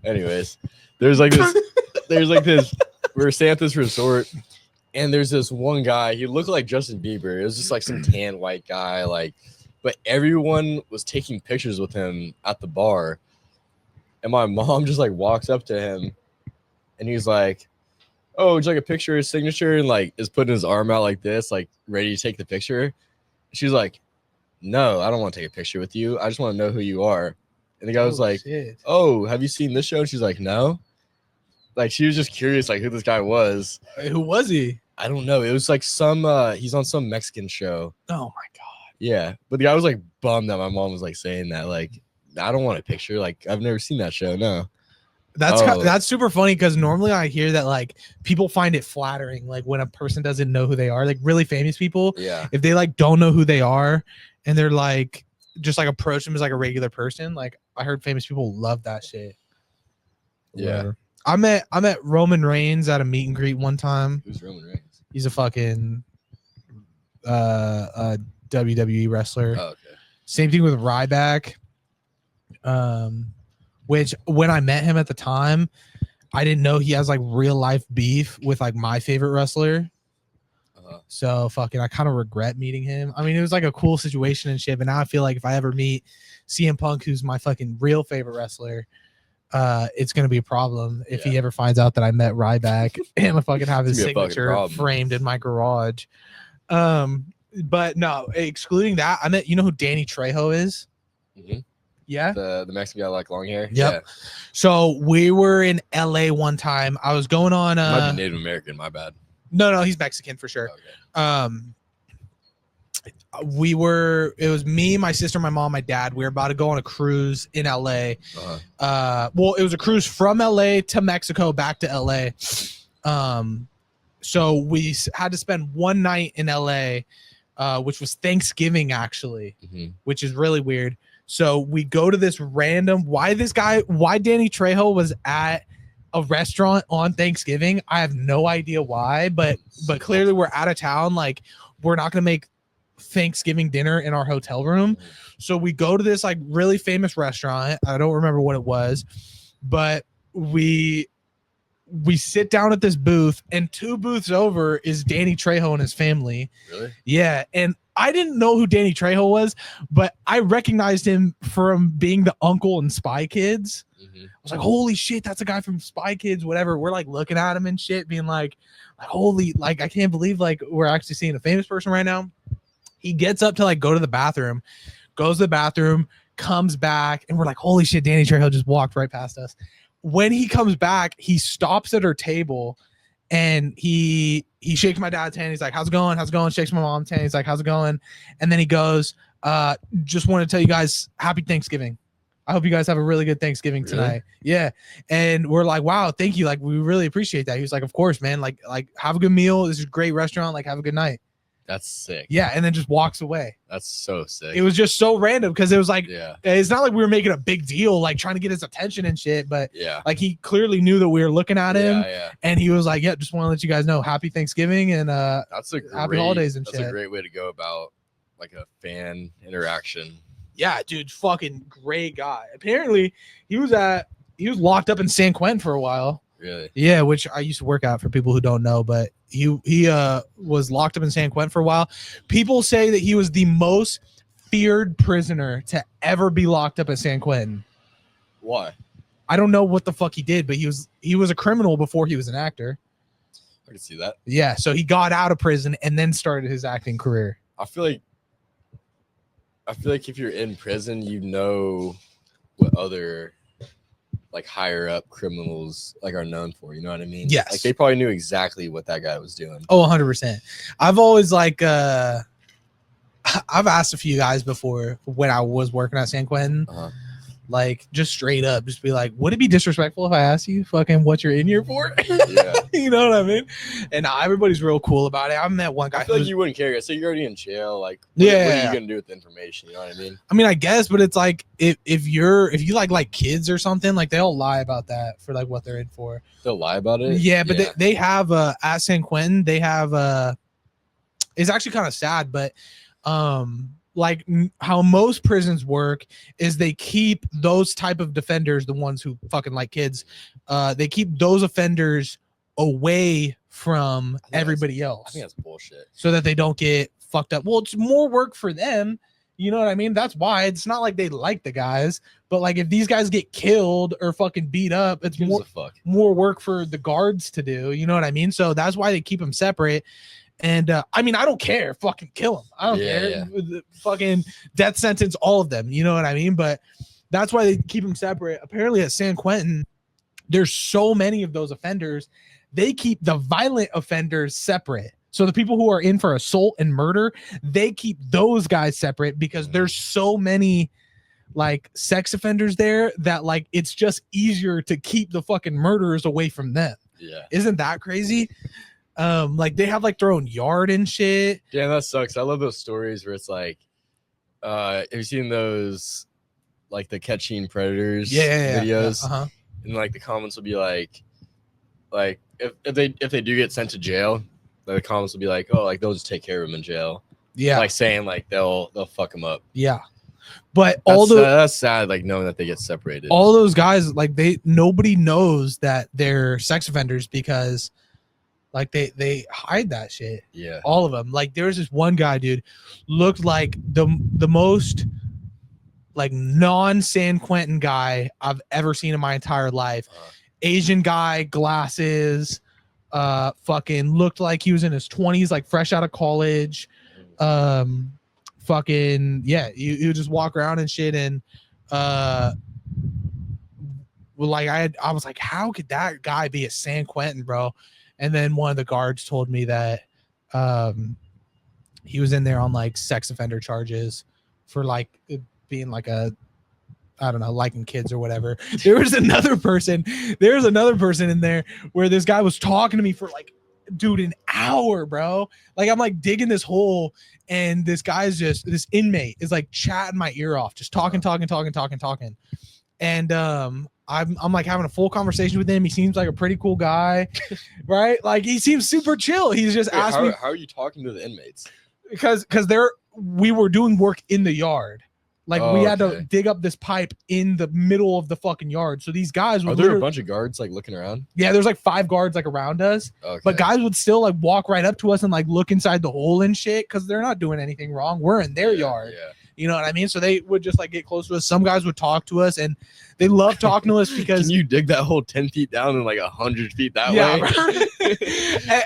Anyways, there's like this. We were staying at this resort, and there's this one guy. He looked like Justin Bieber. It was just like some tan white guy, like. But everyone was taking pictures with him at the bar, and my mom just like walks up to him, and he's like, "Oh, would you like a picture of his signature?" And like is putting his arm out like this, like ready to take the picture. She's like, "No, I don't want to take a picture with you. I just want to know who you are." And the guy was like, shit. "Oh, have you seen this show?" And she's like, "No." Like she was just curious, like who this guy was. Who was he? I don't know. It was like some he's on some Mexican show. Oh my god. Yeah, but the guy was like bummed that my mom was like saying that. Like, I don't want a picture. Like, I've never seen that show. No. That's super funny because normally I hear that like people find it flattering, like when a person doesn't know who they are, like really famous people. Yeah. If they like don't know who they are and they're like just like approach them as like a regular person, like I heard famous people love that shit. Yeah. Whatever. I met Roman Reigns at a meet and greet one time. Who's Roman Reigns? He's a fucking WWE wrestler. Oh, okay. Same thing with Ryback. Which when I met him at the time, I didn't know he has like real life beef with like my favorite wrestler. So fucking I kind of regret meeting him. I mean, it was like a cool situation and shit, but now I feel like if I ever meet CM Punk, who's my fucking real favorite wrestler, it's gonna be a problem if he ever finds out that I met Ryback and I fucking have his signature framed in my garage. But no, excluding that, I met, you know who Danny Trejo is? Mm-hmm. Yeah. The Mexican guy like long hair. Yep. Yeah. So we were in LA one time. I was going on might be Native American, my bad. No, he's Mexican for sure. Okay. It was me, my sister, my mom, my dad. We were about to go on a cruise in LA. Well, it was a cruise from LA to Mexico back to LA. So we had to spend one night in LA, which was Thanksgiving actually, which is really weird. So we go to this random, why Danny Trejo was at a restaurant on Thanksgiving. I have no idea why, but clearly we're out of town. Like we're not going to make Thanksgiving dinner in our hotel room. So we go to this like really famous restaurant. I don't remember what it was, but we sit down at this booth, and 2 booths over is Danny Trejo and his family. Really? Yeah. And I didn't know who Danny Trejo was, but I recognized him from being the uncle in Spy Kids. I was like, holy shit, that's a guy from Spy Kids, whatever. We're like looking at him and shit, being like, holy, like, I can't believe like we're actually seeing a famous person right now. He gets up to like go to the bathroom, goes to the bathroom, comes back, and we're like, holy shit, Danny Trejo just walked right past us. When he comes back, he stops at her table and he shakes my dad's hand. He's like, how's it going? How's it going? Shakes my mom's hand. He's like, how's it going? And then he goes, just want to tell you guys happy Thanksgiving. I hope you guys have a really good Thanksgiving tonight. Really? Yeah. And we're like, wow, thank you. Like, we really appreciate that. He was like, of course, man. Like have a good meal. This is a great restaurant. Like, have a good night. That's sick. Yeah. And then just walks away. That's so sick. It was just so random because it was like, it's not like we were making a big deal, like trying to get his attention and shit. But like he clearly knew that we were looking at him. And he was like, yeah, just want to let you guys know happy Thanksgiving and happy holidays and shit. That's a great way to go about like a fan interaction. Yeah, dude, fucking great guy. Apparently, he was locked up in San Quentin for a while. Really? Yeah, which I used to work out for people who don't know, but he was locked up in San Quentin for a while. People say that he was the most feared prisoner to ever be locked up at San Quentin. Why? I don't know what the fuck he did, but he was a criminal before he was an actor. I can see that. Yeah, so he got out of prison and then started his acting career. I feel like if you're in prison, you know what other like higher up criminals like are known for. You know what I mean? Yes. Like they probably knew exactly what that guy was doing. Oh, 100%. I've always like I've asked a few guys before when I was working at San Quentin, like just straight up, just be like, would it be disrespectful if I asked you fucking what you're in here for? Yeah. You know what I mean? And everybody's real cool about it. I met one guy. I feel like you wouldn't care. So you're already in jail. Like, what are you gonna do with the information? You know what I mean? I mean, I guess, but it's like if you like kids or something, like they'll lie about that for like what they're in for. They'll lie about it. Yeah, but they have at San Quentin, they have it's actually kind of sad, but like how most prisons work is they keep those type of defenders, the ones who fucking like kids, they keep those offenders away from everybody else. I think that's bullshit. So that they don't get fucked up. Well, it's more work for them. You know what I mean? That's why it's not like they like the guys, but like if these guys get killed or fucking beat up, it's more work for the guards to do. You know what I mean? So that's why they keep them separate. And I mean, I don't care. Fucking kill them. I don't care. Yeah. Fucking death sentence, all of them. You know what I mean? But that's why they keep them separate. Apparently at San Quentin, there's so many of those offenders. They keep the violent offenders separate. So the people who are in for assault and murder, they keep those guys separate because there's so many like sex offenders there that like it's just easier to keep the fucking murderers away from them. Yeah. Isn't that crazy? Like they have like their own yard and shit. Yeah, that sucks. I love those stories where it's like, have you seen those like the catching predators videos? Yeah. And like the comments will be like if they do get sent to jail, the comments will be like, oh, like they'll just take care of them in jail. Yeah, like saying like they'll fuck them up. Yeah, but that's sad. Like knowing that they get separated. All those guys, like nobody knows that they're sex offenders because like they hide that shit. Yeah, all of them. Like there was this one guy, dude, looked like the most like non-San Quentin guy I've ever seen in my entire life. Asian guy, glasses, fucking looked like he was in his 20s, like fresh out of college. Fucking yeah, you would just walk around and shit. And well, like I was like, how could that guy be a San Quentin, bro? And then one of the guards told me that he was in there on like sex offender charges for like being like I don't know, liking kids or whatever. There was another person in there where this guy was talking to me for like, dude, an hour, bro. Like I'm like digging this hole and this inmate is like chatting my ear off, just talking. And I'm like having a full conversation with him. He seems like a pretty cool guy, right? Like he seems super chill. He's just asking me, how are you talking to the inmates? Because we were doing work in the yard. Like we had to dig up this pipe in the middle of the fucking yard. So these guys are there a bunch of guards like looking around? Yeah, there's like 5 guards like around us. Okay. But guys would still like walk right up to us and like look inside the hole and shit because they're not doing anything wrong. We're in their yard. Yeah. You know what I mean? So they would just like get close to us. Some guys would talk to us and they love talking to us because can you dig that hole 10 feet down and like 100 feet that way?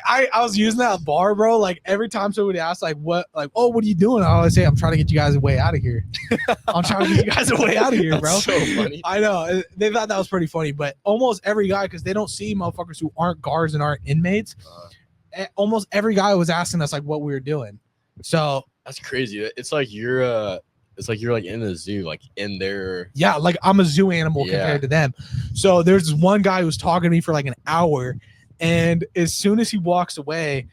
I was using that bar, bro. Like every time somebody asks like what are you doing? I always say I'm trying to get you guys a way out of here. I'm trying to get you guys a way out of here, bro. That's so funny. I know. They thought that was pretty funny, but almost every guy, because they don't see motherfuckers who aren't guards and aren't inmates. Almost every guy was asking us like what we were doing. So that's crazy. It's like you're like in a zoo, like in there. Yeah, like I'm a zoo animal compared to them. So there's this one guy who was talking to me for like an hour, and as soon as he walks away,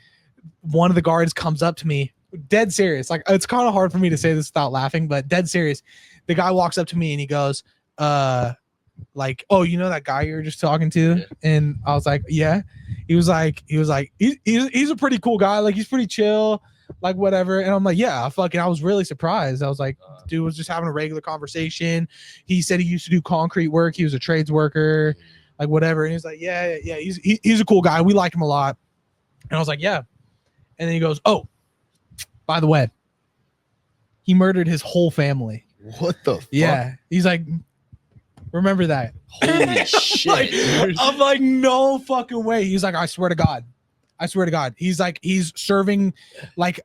one of the guards comes up to me, dead serious. Like it's kind of hard for me to say this without laughing, but dead serious. The guy walks up to me and he goes, like, oh, you know that guy you were just talking to? Yeah. And I was like, yeah. He was like, he's a pretty cool guy. Like he's pretty chill. Like whatever. And I'm like, yeah, I was really surprised. I was like, dude was just having a regular conversation. He said he used to do concrete work. He was a trades worker. like whatever. And he's like, yeah, he's a cool guy. We like him a lot. And I was like, yeah. And then he goes, oh, by the way, he murdered his whole family. What the fuck? Yeah. He's like, remember that. Holy shit. I'm like, no fucking way. He's like, I swear to God. He's like, he's serving like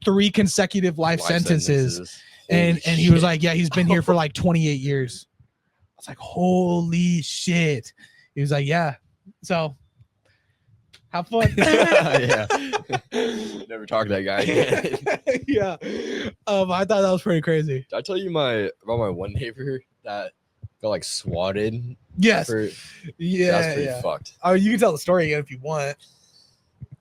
3 consecutive life sentences. And he was like, yeah, he's been here for like 28 years. I was like, holy shit. He was like, yeah. So have fun. Yeah. Never talk to that guy again. Yeah. I thought that was pretty crazy. Did I tell you about my one neighbor that got like swatted? Yes. Yeah. That's pretty fucked. Oh, you can tell the story again if you want.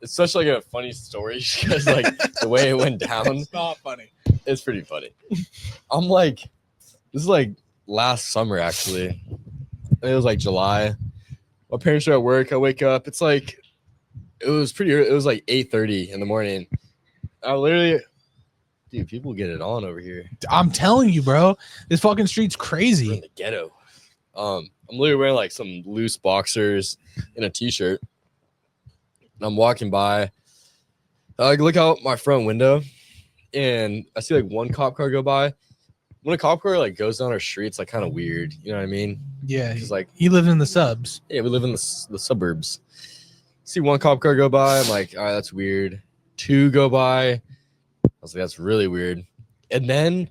It's such like a funny story because like the way it went down. It's not funny. It's pretty funny. I'm like, this is like last summer actually. It was like July. My parents are at work. I wake up. It's like, it was pretty early. It was like 8:30 in the morning. I literally, dude, people get it on over here. I'm telling you, bro. This fucking street's We're crazy. in the ghetto. I'm literally wearing like some loose boxers and a t-shirt. And I'm walking by. I look out my front window and I see like one cop car go by. When a cop car like goes down our street, it's like kind of weird. You know what I mean? Yeah. Because like, He lived in the subs. yeah, we live in the suburbs. See one cop car go by. I'm like, all right, that's weird. 2 go by. I was like, that's really weird. And then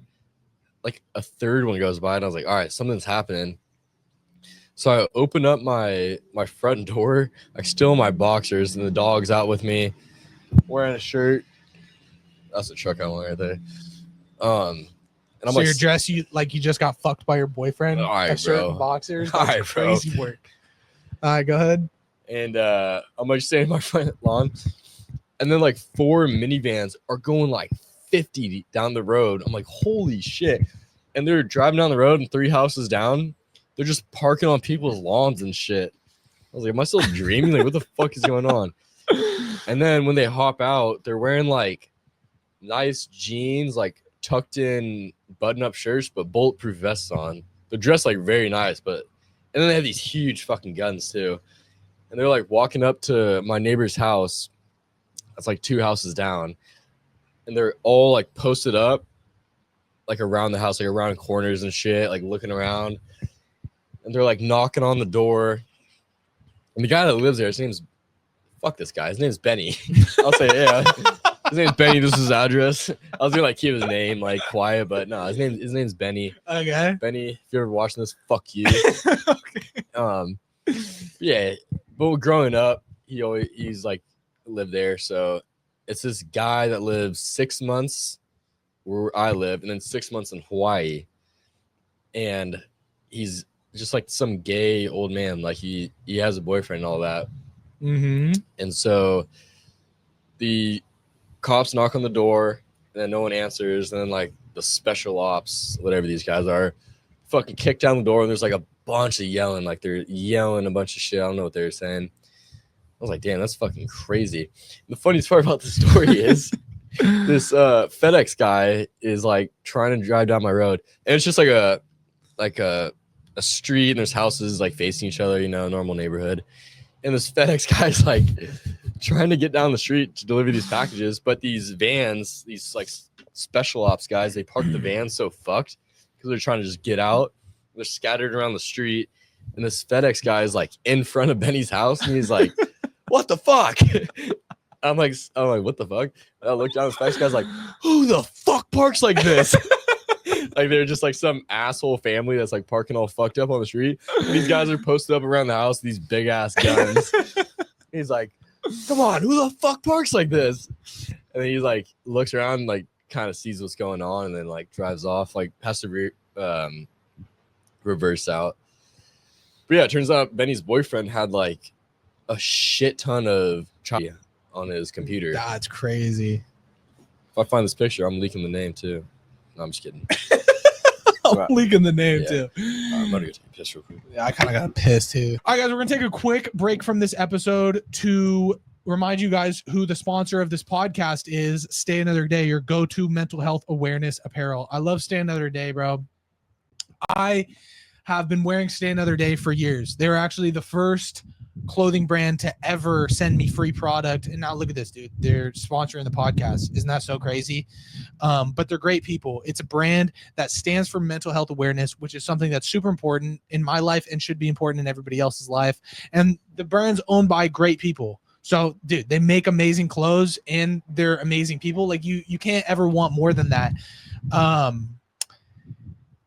like a 3rd one goes by and I was like, all right, something's happening. So I open up my front door, like still in my boxers, and the dog's out with me, wearing a shirt. That's the truck I want right there. And I'm So like, you're dressed you just got fucked by your boyfriend. All right, a shirt bro. and boxers. All That's right, bro. crazy work. All right, go ahead. and I'm like standing in my front lawn, and then like 4 minivans are going like 50 down the road. I'm like, holy shit! And they're driving down the road, and 3 houses down, they're just parking on people's lawns and shit. I was like, am I still dreaming? Like, what the fuck is going on? And then when they hop out, they're wearing like nice jeans, like tucked in button-up shirts, but bulletproof vests on. They're dressed like very nice, but and then they have these huge fucking guns too. And they're like walking up to my neighbor's house. That's like 2 houses down. And they're all like posted up, like around the house, like around corners and shit, like looking around. And they're like knocking on the door. And the guy that lives there, his name's Benny. I'll say, yeah. His name's Benny. This is his address. I was gonna like keep his name like quiet, but no, his name's Benny. Okay. Benny, if you're ever watching this, fuck you. Okay. Yeah. But growing up, he's like lived there. So it's this guy that lives 6 months where I live, and then 6 months in Hawaii. And he's just like some gay old man. Like he has a boyfriend and all that. Mm-hmm. And so the cops knock on the door, and then no one answers. And then like the special ops, whatever these guys are, fucking kick down the door, and there's like a bunch of yelling. Like they're yelling a bunch of shit. I don't know what they're saying. I was like, damn, that's fucking crazy. And the funniest part about the story is this FedEx guy is like trying to drive down my road, and it's just like a street, and there's houses like facing each other, you know, normal neighborhood. And this FedEx guy's like trying to get down the street to deliver these packages, but these vans, these like special ops guys, they park the vans so fucked because they're trying to just get out. They're scattered around the street, and this FedEx guy is like in front of Benny's house, and he's like, "What the fuck?" I'm like, what the fuck? And I look down, this FedEx guy's like, "Who the fuck parks like this?" Like they're just like some asshole family that's like parking all fucked up on the street. And these guys are posted up around the house, these big ass guns. He's like, "Come on, who the fuck parks like this?" And then he like looks around, like kind of sees what's going on, and then like drives off, like has to reverse out. But yeah, it turns out Benny's boyfriend had like a shit ton of chocolate on his computer. That's crazy. If I find this picture, I'm leaking the name too. No, I'm just kidding. I'm leaking the name Yeah. too. I'm gonna go take a piss real quick. Yeah, I kind of got pissed too. All right, guys, we're gonna take a quick break from this episode to remind you guys who the sponsor of this podcast is. Stay Another Day, your go-to mental health awareness apparel. I love Stay Another Day, bro. I have been wearing Stay Another Day for years. They were actually the first clothing brand to ever send me free product. And now look at this, dude. They're sponsoring the podcast. Isn't that so crazy? But they're great people. It's a brand that stands for mental health awareness, which is something that's super important in my life and should be important in everybody else's life. And the brand's owned by great people. So, dude, they make amazing clothes and they're amazing people. Like you can't ever want more than that.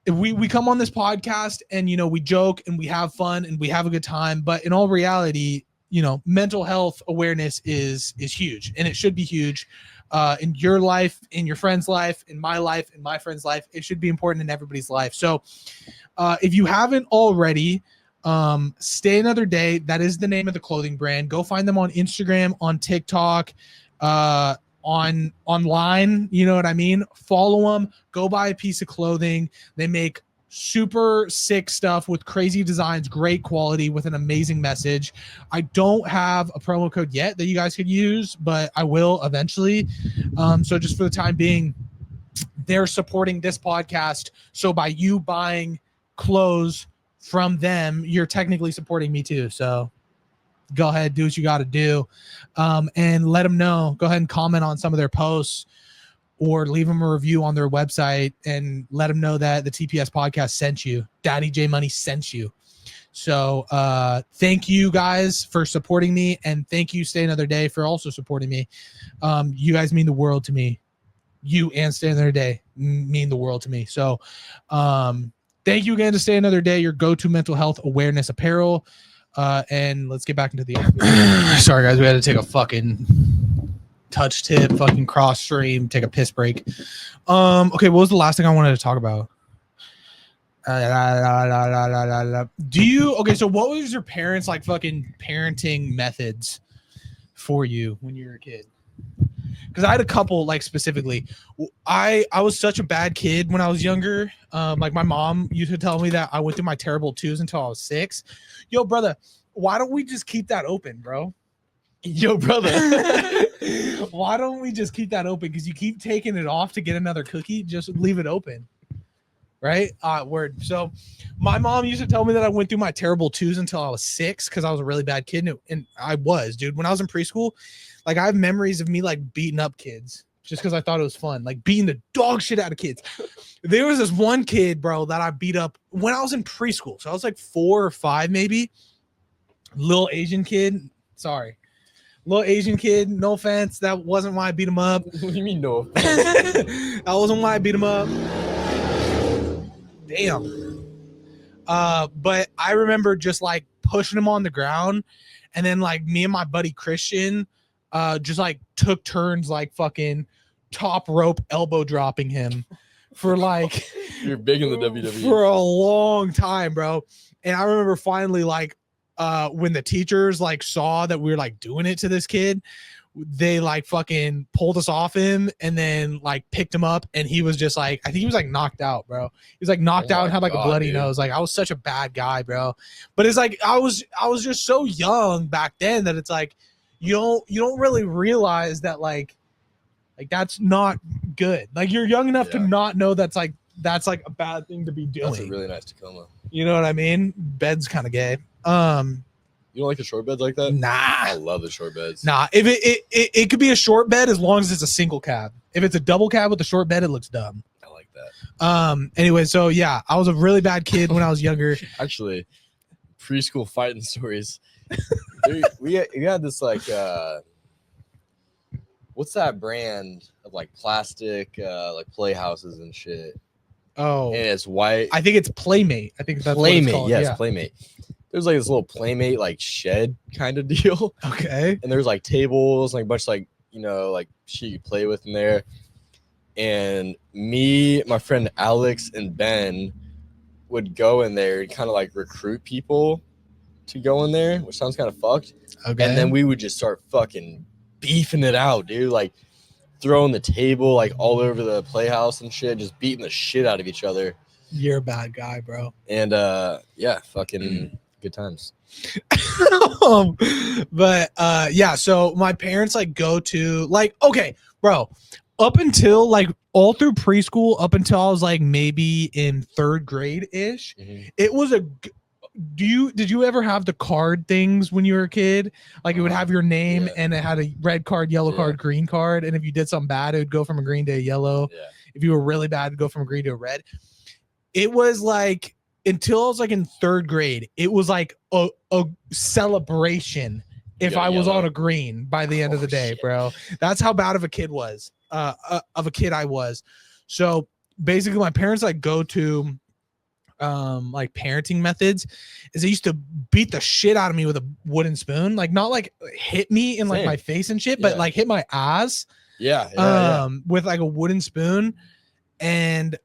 We come on this podcast and, you know, we joke and we have fun and we have a good time, but in all reality, you know, mental health awareness is huge, and it should be huge in your life, in your friend's life, in my life, in my friend's life. It should be important in everybody's life. So if you haven't already, Stay Another Day, that is the name of the clothing brand. Go find them on Instagram, on TikTok, online, you know what I mean? Follow them, go buy a piece of clothing. They make super sick stuff with crazy designs, great quality, with an amazing message. I don't have a promo code yet that you guys could use, but I will eventually. So just for the time being, they're supporting this podcast. So by you buying clothes from them, you're technically supporting me too. So go ahead, do what you got to do, and let them know. Go ahead and comment on some of their posts or leave them a review on their website and let them know that the TPS podcast sent you. Daddy J Money sent you. So thank you guys for supporting me, and thank you, Stay Another Day, for also supporting me. You guys mean the world to me. You and Stay Another Day mean the world to me. So thank you again to Stay Another Day, your go-to mental health awareness apparel. And let's get back into the episode. Sorry, guys. We had to take a fucking touch tip, fucking cross stream, take a piss break. Okay, what was the last thing I wanted to talk about? So what was your parents' like fucking parenting methods for you when you were a kid? Because I had a couple, like, specifically. I was such a bad kid when I was younger. Like, my mom used to tell me that I went through my terrible twos until I was 6. Yo, brother, why don't we just keep that open, bro? Yo, brother, why don't we just keep that open? Because you keep taking it off to get another cookie. Just leave it open. Right? Word. So my mom used to tell me that I went through my terrible twos until I was 6 because I was a really bad kid. And I was, dude. When I was in preschool, like, I have memories of me, like, beating up kids just because I thought it was fun, like beating the dog shit out of kids. There was this one kid, bro, that I beat up when I was in preschool. So I was like 4 or 5, maybe. Little Asian kid. Sorry. Little Asian kid. No offense. That wasn't why I beat him up. What do you mean no? That wasn't why I beat him up. Damn. But I remember just, like, pushing him on the ground, and then, like, me and my buddy Christian just, like, took turns, like, fucking top rope elbow dropping him for, like, You're big in the WWE for a long time, bro. And I remember finally, like, when the teachers, like, saw that we were, like, doing it to this kid, they, like, fucking pulled us off him and then, like, picked him up, and he was just, like, I think he was, like, knocked out, bro. He was, like, knocked out and had, like, a bloody nose. Like, I was such a bad guy, bro. But it's like I was just so young back then that it's like you don't really realize that, like that's not good. Like, you're young enough to not know that's like a bad thing to be doing. That's a really nice Tacoma. You know what I mean? Bed's kind of gay. You don't like the short beds like that? Nah. I love the short beds. Nah. If it could be a short bed as long as it's a single cab. If it's a double cab with a short bed, it looks dumb. I like that. Anyway, so yeah, I was a really bad kid when I was younger. Actually, preschool fighting stories. we had this, like, what's that brand of, like, plastic like playhouses and shit? Oh, And it's white. I think it's Playmate. I think that's Playmate. what it's called. Yes, Yeah. Playmate. There's, like, this little Playmate, like, shed kind of deal. Okay. And there's, like, tables, like, a bunch, like, you know, like, shit you play with in there. And me, my friend Alex, and Ben would go in there and kind of, like, recruit people to go in there, which sounds kind of fucked. Okay. And then we would just start fucking beefing it out, dude. Like, throwing the table, like, all over the playhouse and shit, just beating the shit out of each other. You're a bad guy, bro. And yeah, fucking good times. But yeah, so my parents, like, go to, like, okay, bro, up until like all through preschool, up until I was like maybe in third grade ish, it was a. Did you ever have the card things when you were a kid? Like it would have your name and it had a red card, yellow card, green card, and if you did something bad, it would go from a green to a yellow. Yeah. If you were really bad, it'd go from a green to a red. It was like until I was like in third grade, it was like a celebration if I was on a green by the end of the day, bro. That's how bad of a kid was. I was. So basically my parents like go to like parenting methods is they used to beat the shit out of me with a wooden spoon, like not like hit me in like my face and shit, but like hit my ass with like a wooden spoon. And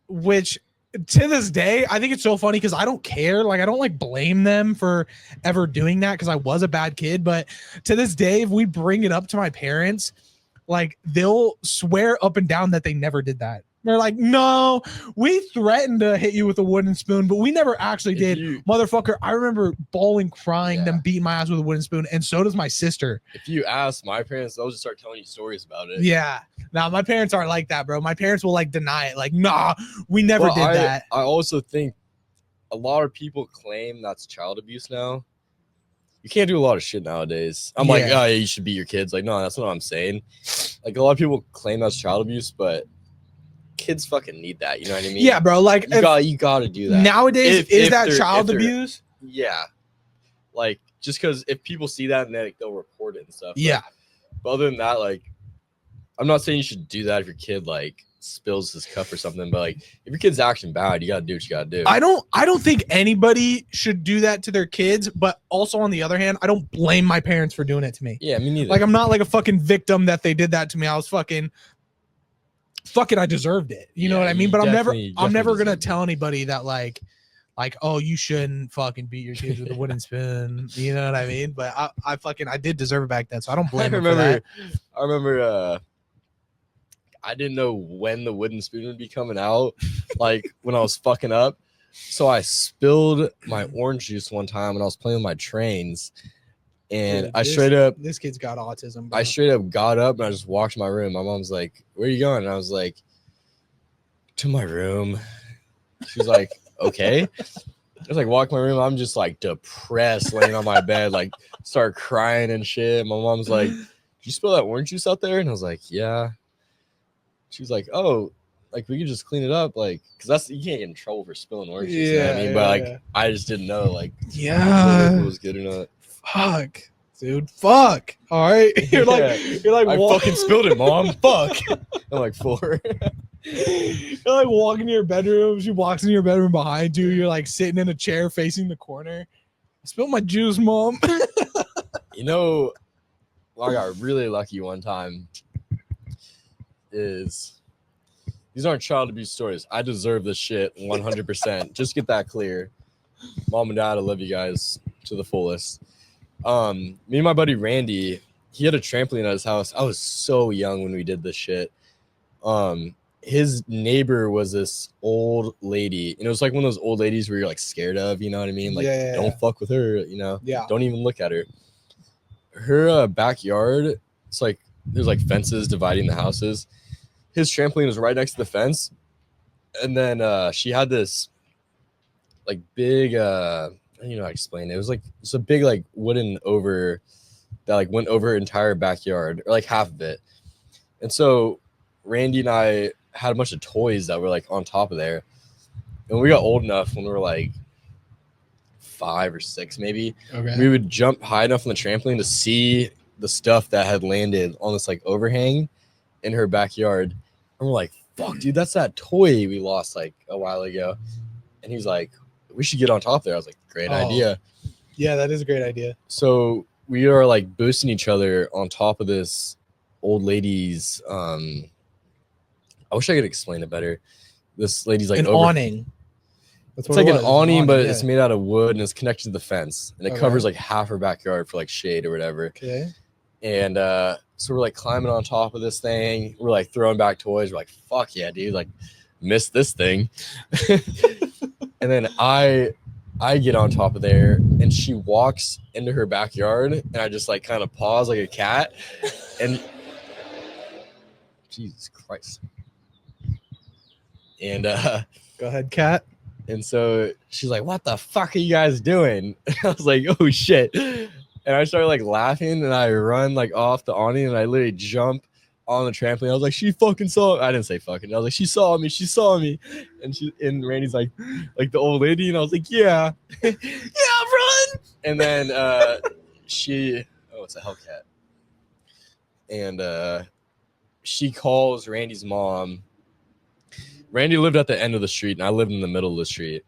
which to this day I think it's so funny because I don't care, like I don't like blame them for ever doing that because I was a bad kid, but to this day if we bring it up to my parents, like they'll swear up and down that they never did that. They're like, no, we threatened to hit you with a wooden spoon, but we never actually did. Motherfucker, I remember bawling, crying, them beating my ass with a wooden spoon, and so does my sister. If you ask my parents, they'll just start telling you stories about it. Yeah. Now, my parents aren't like that, bro. My parents will, like, deny it. Like, nah, we never did that. I also think a lot of people claim that's child abuse now. You can't do a lot of shit nowadays. I'm like, oh, yeah, you should beat your kids. Like, no, that's not what I'm saying. Like, a lot of people claim that's child abuse, but kids fucking need that, you know what I mean? Yeah, bro. Like you gotta do that nowadays. Is that child abuse? Yeah, like just because if people see that and like, they'll report it and stuff. Yeah, but other than that, like I'm not saying you should do that if your kid like spills his cup or something, but like if your kid's acting bad, you gotta do what you gotta do. I don't think anybody should do that to their kids, but also on the other hand, I don't blame my parents for doing it to me. Yeah, me neither. Like I'm not like a fucking victim that they did that to me. I was fucking I deserved it. You know what I mean? But I'm never gonna tell anybody that like, oh, you shouldn't fucking beat your kids with a wooden spoon. You know what I mean? But I did deserve it back then, so I don't blame them for that. I remember I didn't know when the wooden spoon would be coming out, like when I was fucking up. So I spilled my orange juice one time when I was playing with my trains. And dude, this kid's got autism, bro. I straight up got up and I just walked to my room. My mom's like, where are you going? And I was like, to my room. She was like, okay. I was like, walk my room. I'm just like depressed, laying on my bed, like start crying and shit. My mom's like, did you spill that orange juice out there? And I was like, yeah. She was like, oh, like we could just clean it up, like, because that's, you can't get in trouble for spilling orange juice. You know what I mean? But like, I just didn't know, like, if it was good or not. Fuck, dude. Fuck. All right. You're like, I fucking spilled it, mom. Fuck. I'm like 4. You're like walking to your bedroom. She walks into your bedroom behind you. You're like sitting in a chair facing the corner. I spilled my juice, mom. You know, I got really lucky one time. These aren't child abuse stories. I deserve this shit 100%. Just get that clear. Mom and dad, I love you guys to the fullest. Me and my buddy Randy, he had a trampoline at his house. I was so young when we did this shit. His neighbor was this old lady, and it was like one of those old ladies where you're like scared of, you know what I mean? Like, don't fuck with her, you know? Yeah. Don't even look at her. Her backyard, it's like there's like fences dividing the houses. His trampoline was right next to the fence, and then she had this like big I don't know how to explain it. It was like it's a big like wooden over that like went over her entire backyard, or like half of it. And so Randy and I had a bunch of toys that were like on top of there. And we got old enough when we were like 5 or 6 maybe. Okay. We would jump high enough on the trampoline to see the stuff that had landed on this like overhang in her backyard. And we're like, fuck, dude, that's that toy we lost like a while ago. And he's like, we should get on top there. I was like, great idea. Yeah, that is a great idea. So we are like boosting each other on top of this old lady's I wish I could explain it better. This lady's like an awning. It's like an awning, but it's made out of wood and it's connected to the fence, and it covers like half her backyard for like shade or whatever. Okay. And so we're like climbing on top of this thing. We're like throwing back toys. We're like, fuck yeah, dude, like missed this thing. And then I get on top of there, and she walks into her backyard, and I just like kind of pause like a cat, and Jesus Christ. And Go ahead, Kat. and so she's like, "What the fuck are you guys doing?" I was like, "Oh shit!" And I started like laughing, and I run like off the awning, and I literally jump on the trampoline. I was like, "She fucking saw." I didn't say fucking. I was like, "She saw me. She saw me." And Randy's like the old lady, and I was like, "Yeah, yeah, run." And then oh, it's a Hellcat, and she calls Randy's mom. Randy lived at the end of the street, and I lived in the middle of the street.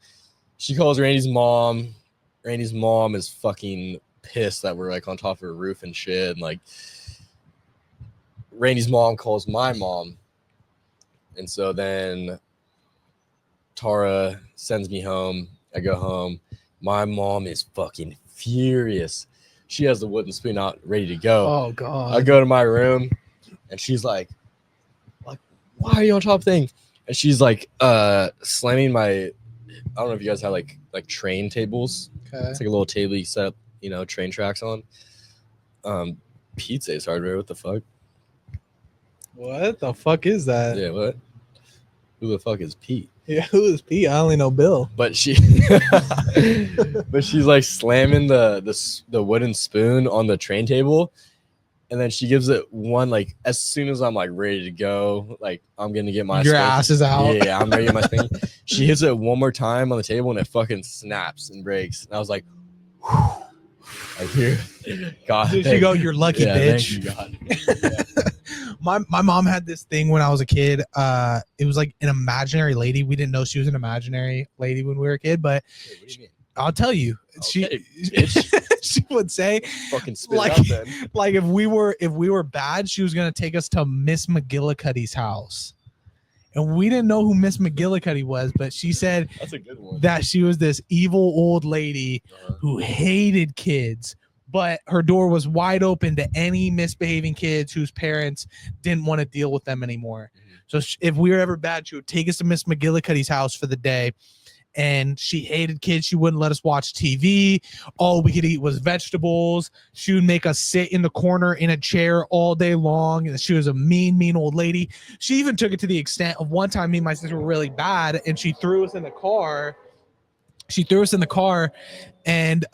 She calls Randy's mom. Randy's mom is fucking pissed that we're like on top of her roof and shit. And like, Randy's mom calls my mom. And so then Tara sends me home. I go home. My mom is fucking furious. She has the wooden spoon out ready to go. Oh, God. I go to my room, and she's like, why are you on top of things? And she's like slamming my, I don't know if you guys have like train tables. Okay. It's like a little table you set up, train tracks on. Pizza is hardware. What the fuck? What the fuck is that? Yeah, what? Who the fuck is Pete? Yeah, who is Pete? I only know Bill. But she's like slamming the wooden spoon on the train table. And then she gives it one, like, as soon as I'm, like, ready to go, like, I'm going to get my Your ass is out. Yeah, I'm ready to get my spanking. She hits it one more time on the table, and it fucking snaps and breaks. And I was like, whew. I hear, God. Did she go, "You're lucky, bitch"? Thank you, God. My mom had this thing when I was a kid. It was like an imaginary lady. We didn't know she was an imaginary lady when we were a kid, but Wait, what do you mean? I'll tell you. Okay, She would say, fucking spit like, it out then. like if we were bad, she was gonna take us to Miss McGillicuddy's house. And we didn't know who Miss McGillicuddy was, but she said That's a good one. that she was this evil old lady who hated kids, but her door was wide open to any misbehaving kids whose parents didn't want to deal with them anymore. So if we were ever bad, she would take us to Miss McGillicuddy's house for the day. And she hated kids. She wouldn't let us watch TV. All we could eat was vegetables. She would make us sit in the corner in a chair all day long. And she was a mean old lady. She even took it to the extent of one time me and my sister were really bad, and she threw us in the car. And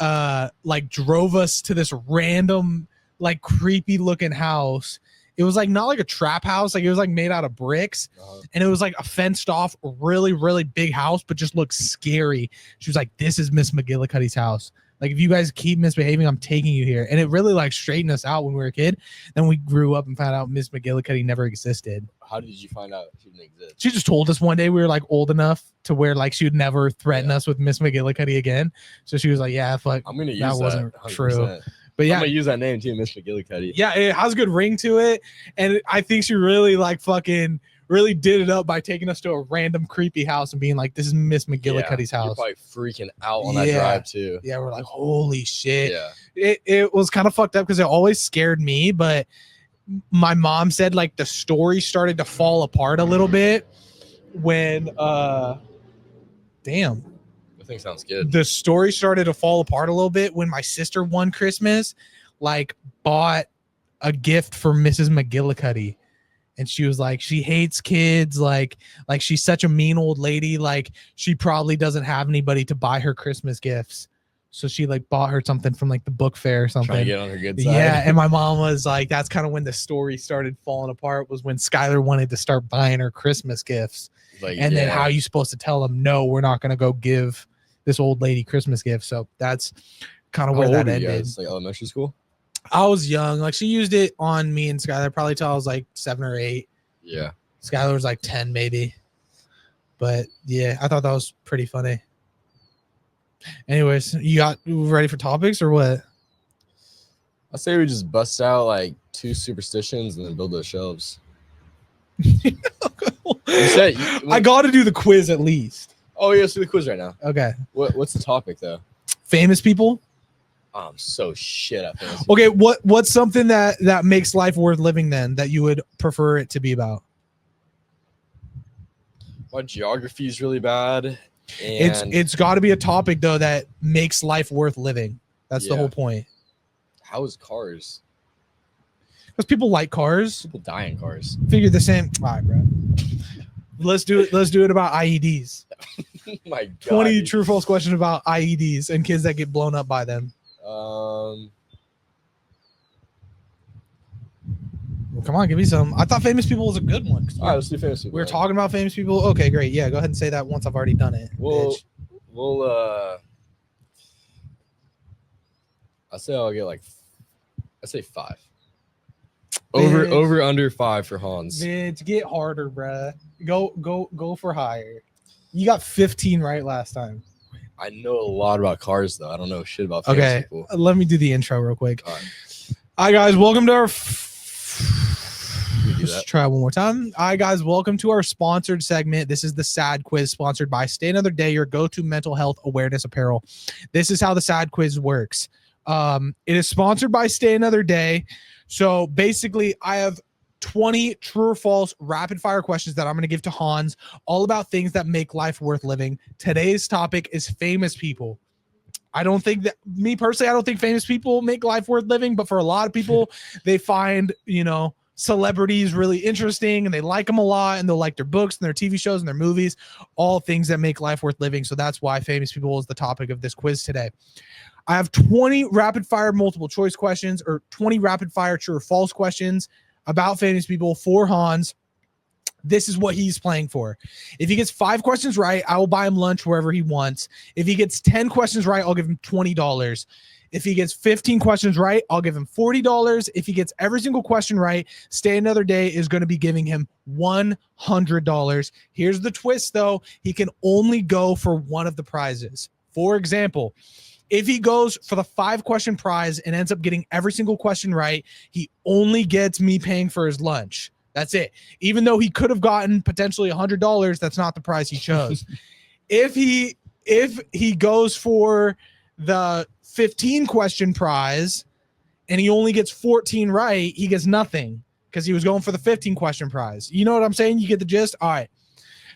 like drove us to this random, like, creepy looking house. It was like not like a trap house, like it was like made out of bricks, and it was like a fenced off, really big house, but just looked scary. She was like, "This is Miss McGillicuddy's house. Like, if you guys keep misbehaving, I'm taking you here." And it really like straightened us out when we were a kid. Then we grew up and found out Miss McGillicuddy never existed. How did you find out she didn't exist? She just told us one day we were like old enough to where like she would never threaten us with Miss McGillicuddy again. So she was like, "Yeah, fuck, I'm gonna use that wasn't 100%. true." But yeah, I'm gonna use that name too, Miss McGillicuddy. yeah, it has a good ring to it, and I think she really like fucking really did it up by taking us to a random creepy house and being like, "This is Miss McGillicuddy's You're house." probably freaking out on that drive too. Yeah, we're like, "Holy shit!" Yeah, It was kind of fucked up because it always scared me, but my mom said like the story started to fall apart a little bit when damn. I think sounds good. The story started to fall apart a little bit when my sister one Christmas like bought a gift for Mrs. McGillicuddy, and she was like, she hates kids, like she's such a mean old lady, like she probably doesn't have anybody to buy her Christmas gifts, so she like bought her something from like the book fair or something. Trying to get on her good side. Yeah, and my mom was like, that's kind of when the story started falling apart, was when Skylar wanted to start buying her Christmas gifts. Like, And then how are you supposed to tell them, no, we're not going to go give this old lady Christmas gift? So that's kind of where that ended. Like elementary school? I was young. Like, she used it on me and Skylar probably till I was like 7 or 8. Yeah. Skylar was like 10 maybe. But yeah, I thought that was pretty funny. Anyways, you ready for topics or what? I say we just bust out like 2 superstitions and then build those shelves. I got to do the quiz at least. Oh, yeah, let's do the quiz right now. Okay. What's the topic though? Famous people? Oh, I'm so shit at famous Okay, what's something that makes life worth living then that you would prefer it to be about? My geography is really bad. And It's got to be a topic though that makes life worth living. That's the Yeah. whole point. how is cars? Because people like cars. People die in cars. Figure the same. All right, bro. Let's do it. Let's do it about IEDs. My God. 20 true or false questions about IEDs and kids that get blown up by them. Um, Well, come on, give me some. I thought famous people was a good one. all right, let's do famous people. We were talking about famous people. Okay, great. Yeah, go ahead and say that once I've already done it. Well, bitch. I say I'll get like, I say 5. Over Bitch. over under 5 for Hans. Bitch, get harder, bruh. Go for higher. You got 15 right last time. I know a lot about cars though. I don't know shit about famous Okay, people. let me do the intro real quick. All right. Hi guys, welcome to our. You do Let's that. try one more time. Hi guys, welcome to our sponsored segment. This is the SAD quiz sponsored by Stay Another Day, your go-to mental health awareness apparel. This is how the SAD quiz works. It is sponsored by Stay Another Day. So basically, I have 20 true or false rapid fire questions that I'm going to give to Hans, all about things that make life worth living. Today's topic is famous people. I don't think that, me personally, I don't think famous people make life worth living, but for a lot of people, they find, celebrities really interesting and they like them a lot and they'll like their books and their TV shows and their movies, all things that make life worth living. So that's why famous people is the topic of this quiz today. I have 20 rapid fire multiple choice questions or 20 rapid fire true or false questions about famous people for Hans. This is what he's playing for. If he gets 5 questions right, I will buy him lunch wherever he wants. If he gets 10 questions right, I'll give him $20. If he gets 15 questions right, I'll give him $40. If he gets every single question right, Stay Another Day is going to be giving him $100. Here's the twist, though. He can only go for one of the prizes. For example, if he goes for the 5-question prize and ends up getting every single question right, he only gets me paying for his lunch. That's it. Even though he could have gotten potentially $100, that's not the prize he chose. If he goes for the 15-question prize and he only gets 14 right, he gets nothing because he was going for the 15-question prize. You know what I'm saying? You get the gist? All right.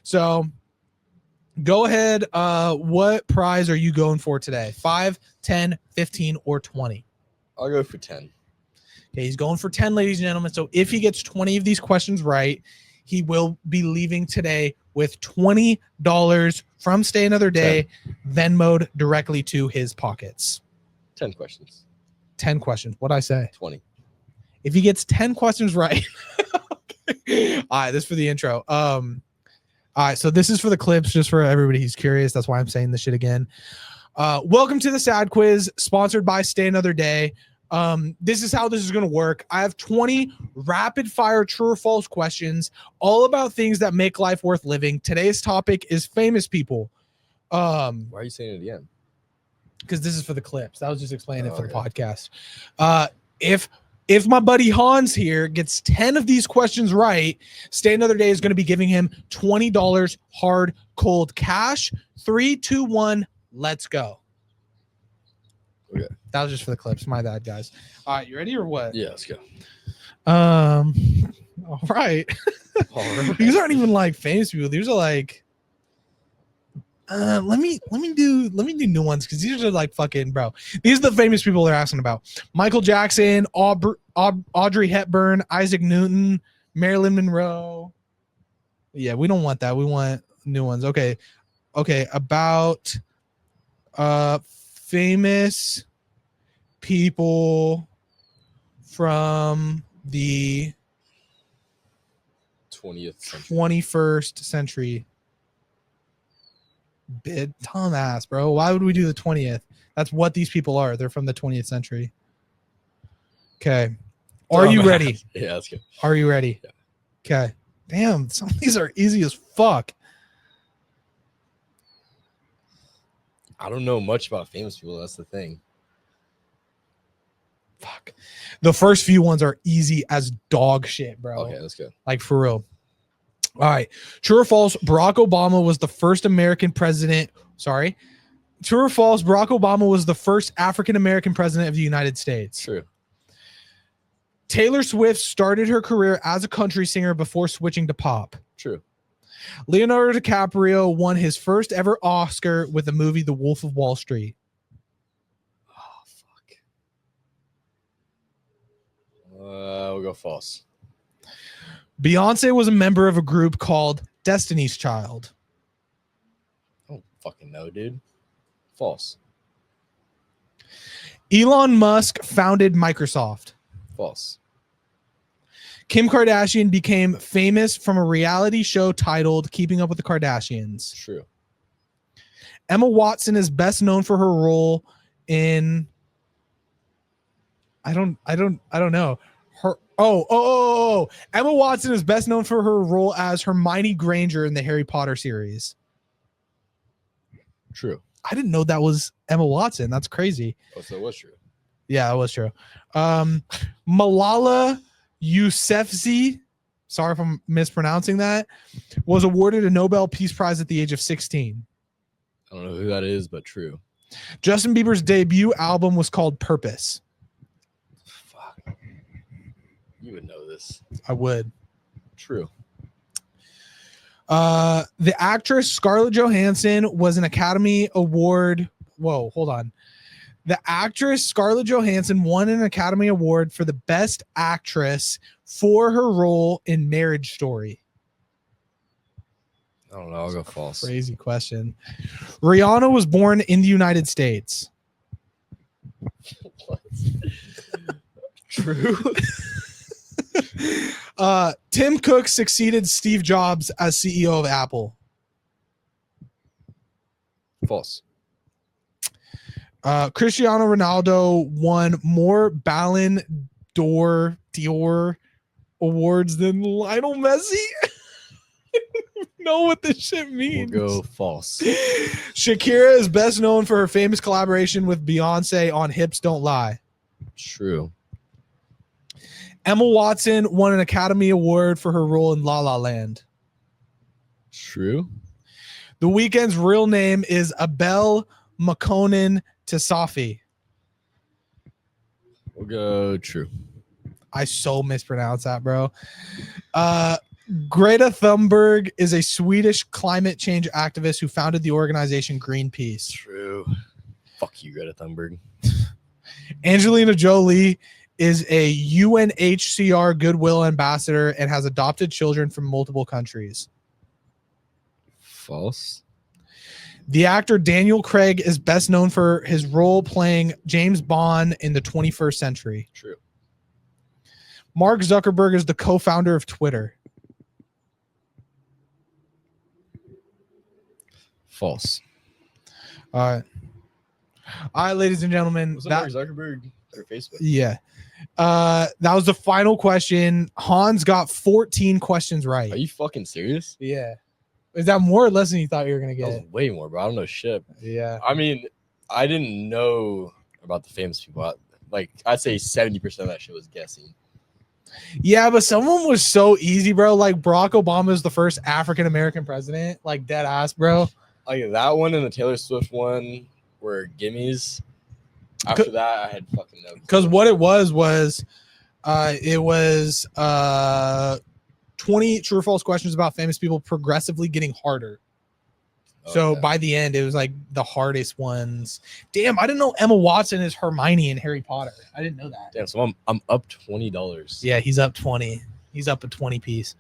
So go ahead. What prize are you going for today? 5, 10, 15, or 20? I'll go for 10. Okay, he's going for 10, ladies and gentlemen. So if he gets 20 of these questions right, he will be leaving today with $20 from Stay Another Day, Venmoed directly to his pockets. 10 questions. 10 questions. What'd I say? 20. If he gets 10 questions right. Okay. All right, this is for the intro. All right, so this is for the clips, just for everybody who's curious. That's why I'm saying this shit again. Welcome to the SAD quiz, sponsored by Stay Another Day. This is how this is going to work. I have 20 rapid fire true or false questions, all about things that make life worth living. Today's topic is famous people. Why are you saying it again? Because this is for the clips. I was just explaining it for the Okay. podcast. If my buddy Hans here gets 10 of these questions right, Stay Another Day is going to be giving him $20 hard, cold cash. 3, 2, 1, let's go. Okay. That was just for the clips. My bad, guys. All right, you ready or what? Yeah, let's go. All right. All right. These aren't even like famous people. These are like let me do new ones because these are like fucking bro. These are the famous people they're asking about. Michael Jackson, Audrey Hepburn, Isaac Newton, Marilyn Monroe. Yeah, we don't want that. We want new ones. Okay, about famous people from the 20th century. 21st century. Bid Tom ass, bro. Why would we do the 20th? That's what these people are. They're from the 20th century. Okay. Are you ready? Yeah, let's go. Are you ready? Yeah. Okay. Damn, some of these are easy as fuck. I don't know much about famous people. That's the thing. Fuck. The first few ones are easy as dog shit, bro. Okay, let's go. Like for real. All right. True or false, Barack Obama was the first American president. Sorry. True or false, Barack Obama was the first African-American president of the United States. True. Taylor Swift started her career as a country singer before switching to pop. True. Leonardo DiCaprio won his first ever Oscar with the movie The Wolf of Wall Street. Oh, fuck. We'll go false. Beyonce was a member of a group called Destiny's Child. I don't fucking know, dude. False. Elon Musk founded Microsoft. False. Kim Kardashian became famous from a reality show titled Keeping Up with the Kardashians. True. Emma Watson is best known for her role in I don't know. Emma Watson is best known for her role as Hermione Granger in the Harry Potter series. True. I didn't know that was Emma Watson. That's crazy. Oh, so it was true. Yeah, that was true. Malala Yousafzai, sorry if I'm mispronouncing that, was awarded a Nobel Peace Prize at the age of 16. I don't know who that is, but true. Justin Bieber's debut album was called Purpose. Fuck. You would know this. I would. True. The actress Scarlett Johansson was an Academy Award. Whoa, hold on. The actress Scarlett Johansson won an Academy Award for the Best Actress for her role in Marriage Story. I don't know. I'll go false. Crazy question. Rihanna was born in the United States. What? True. Tim Cook succeeded Steve Jobs as CEO of Apple. False. Cristiano Ronaldo won more Ballon d'Or awards than Lionel Messi. I don't know what this shit means. We'll go false. Shakira is best known for her famous collaboration with Beyonce on Hips Don't Lie. True. Emma Watson won an Academy Award for her role in La La Land. True. The Weeknd's real name is Abel Makonnen Tasafi. We'll go true. I so mispronounced that, bro. Greta Thunberg is a Swedish climate change activist who founded the organization Greenpeace. True. Fuck you, Greta Thunberg. Angelina Jolie is a UNHCR Goodwill Ambassador and has adopted children from multiple countries. False. The actor Daniel Craig is best known for his role playing James Bond in the 21st century. True. Mark Zuckerberg is the co-founder of Twitter. False. All right, ladies and gentlemen. Was it Mark Zuckerberg or Facebook? Yeah. That was the final question. Hans got 14 questions right. Are you fucking serious? Yeah. Is that more or less than you thought you were going to That get? was way more, bro. I don't know shit. Yeah. I mean, I didn't know about the famous people. I'd say 70% of that shit was guessing. Yeah, but some of them was so easy, bro. Like Barack Obama is the first African-American president. Like dead ass, bro. Like that one and the Taylor Swift one were gimmies. After that, I had fucking no. Because what it was 20 true or false questions about famous people progressively getting harder. So Okay. by the end, it was like the hardest ones. Damn, I didn't know Emma Watson is Hermione in Harry Potter. I didn't know that. Damn, so I'm up $20. Yeah, he's up 20. He's up a 20 piece.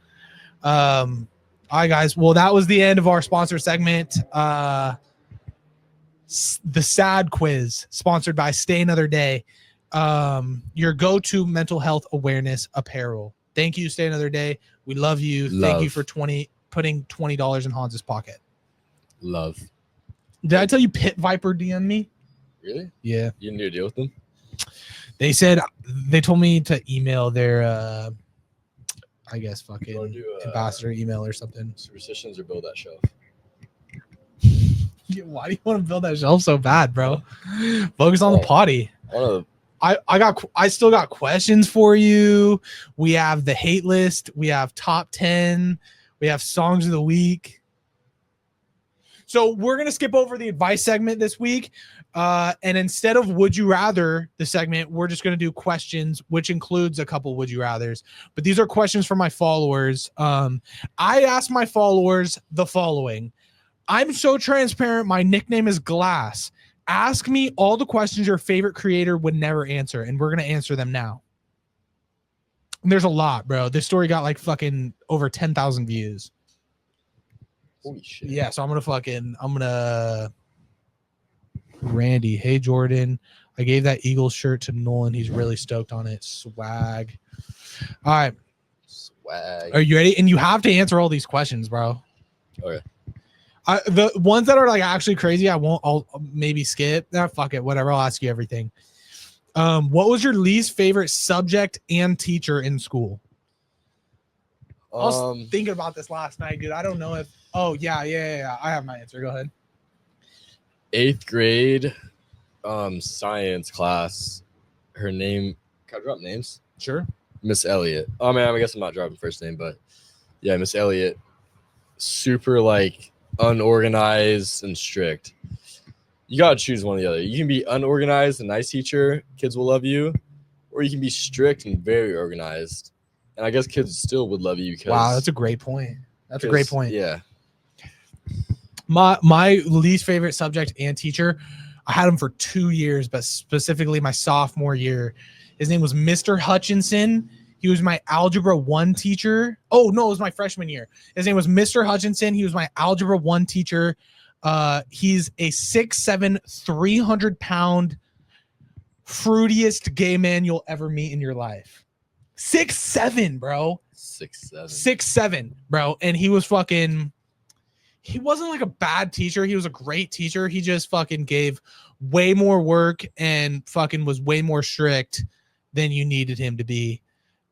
All right, guys. Well, that was the end of our sponsor segment. The SAD quiz, sponsored by Stay Another Day. Your go-to mental health awareness apparel. Thank you, Stay Another Day. We love you. Thank you for putting $20 in Hans's pocket. Love. Did I tell you Pit Viper DM'd me? Really? Yeah. You didn't do a deal with them? They told me to email their I guess fucking do, ambassador email or something. Superstitions or build that shelf? Why do you want to build that shelf so bad, bro? Focus on the potty. I still got questions for you. We have the hate list. We have top 10. We have songs of the week. So we're going to skip over the advice segment this week. And instead of Would You Rather, the segment, we're just going to do questions, which includes a couple Would You Rathers. But these are questions from my followers. I asked my followers the following. I'm so transparent. My nickname is Glass. Ask me all the questions your favorite creator would never answer, and we're going to answer them now. There's a lot, bro. This story got like fucking over 10,000 views. Holy shit. Yeah, so I'm gonna Randy. Hey Jordan, I gave that Eagles shirt to Nolan. He's really stoked on it. Swag. All right, Swag. are you ready? And you have to answer all these questions, bro. Okay. The ones that are like actually crazy, I'll maybe skip. Nah, fuck it, whatever. I'll ask you everything. What was your least favorite subject and teacher in school? I was thinking about this last night, dude. I don't know if. Oh yeah. I have my answer. Go ahead. 8th grade, science class. Her name. Can I drop names? Sure. Miss Elliott. Oh man, I guess I'm not dropping first name, but yeah, Miss Elliott. Super like unorganized and strict. You gotta choose one or the other. You can be unorganized, a nice teacher, kids will love you, or you can be strict and very organized. And I guess kids still would love you because Wow, that's a great point. That's a great point. Yeah. My least favorite subject and teacher, I had him for 2 years, but specifically my sophomore year. His name was Mr. Hutchinson. He was my algebra 1 teacher. Oh no, it was my freshman year. His name was Mr. Hutchinson. He was my algebra 1 teacher. He's a 6'7", 300-pound, fruitiest gay man you'll ever meet in your life. 6'7", bro. 6'7". 6'7", bro. And he was fucking. He wasn't like a bad teacher. He was a great teacher. He just fucking gave way more work and fucking was way more strict than you needed him to be.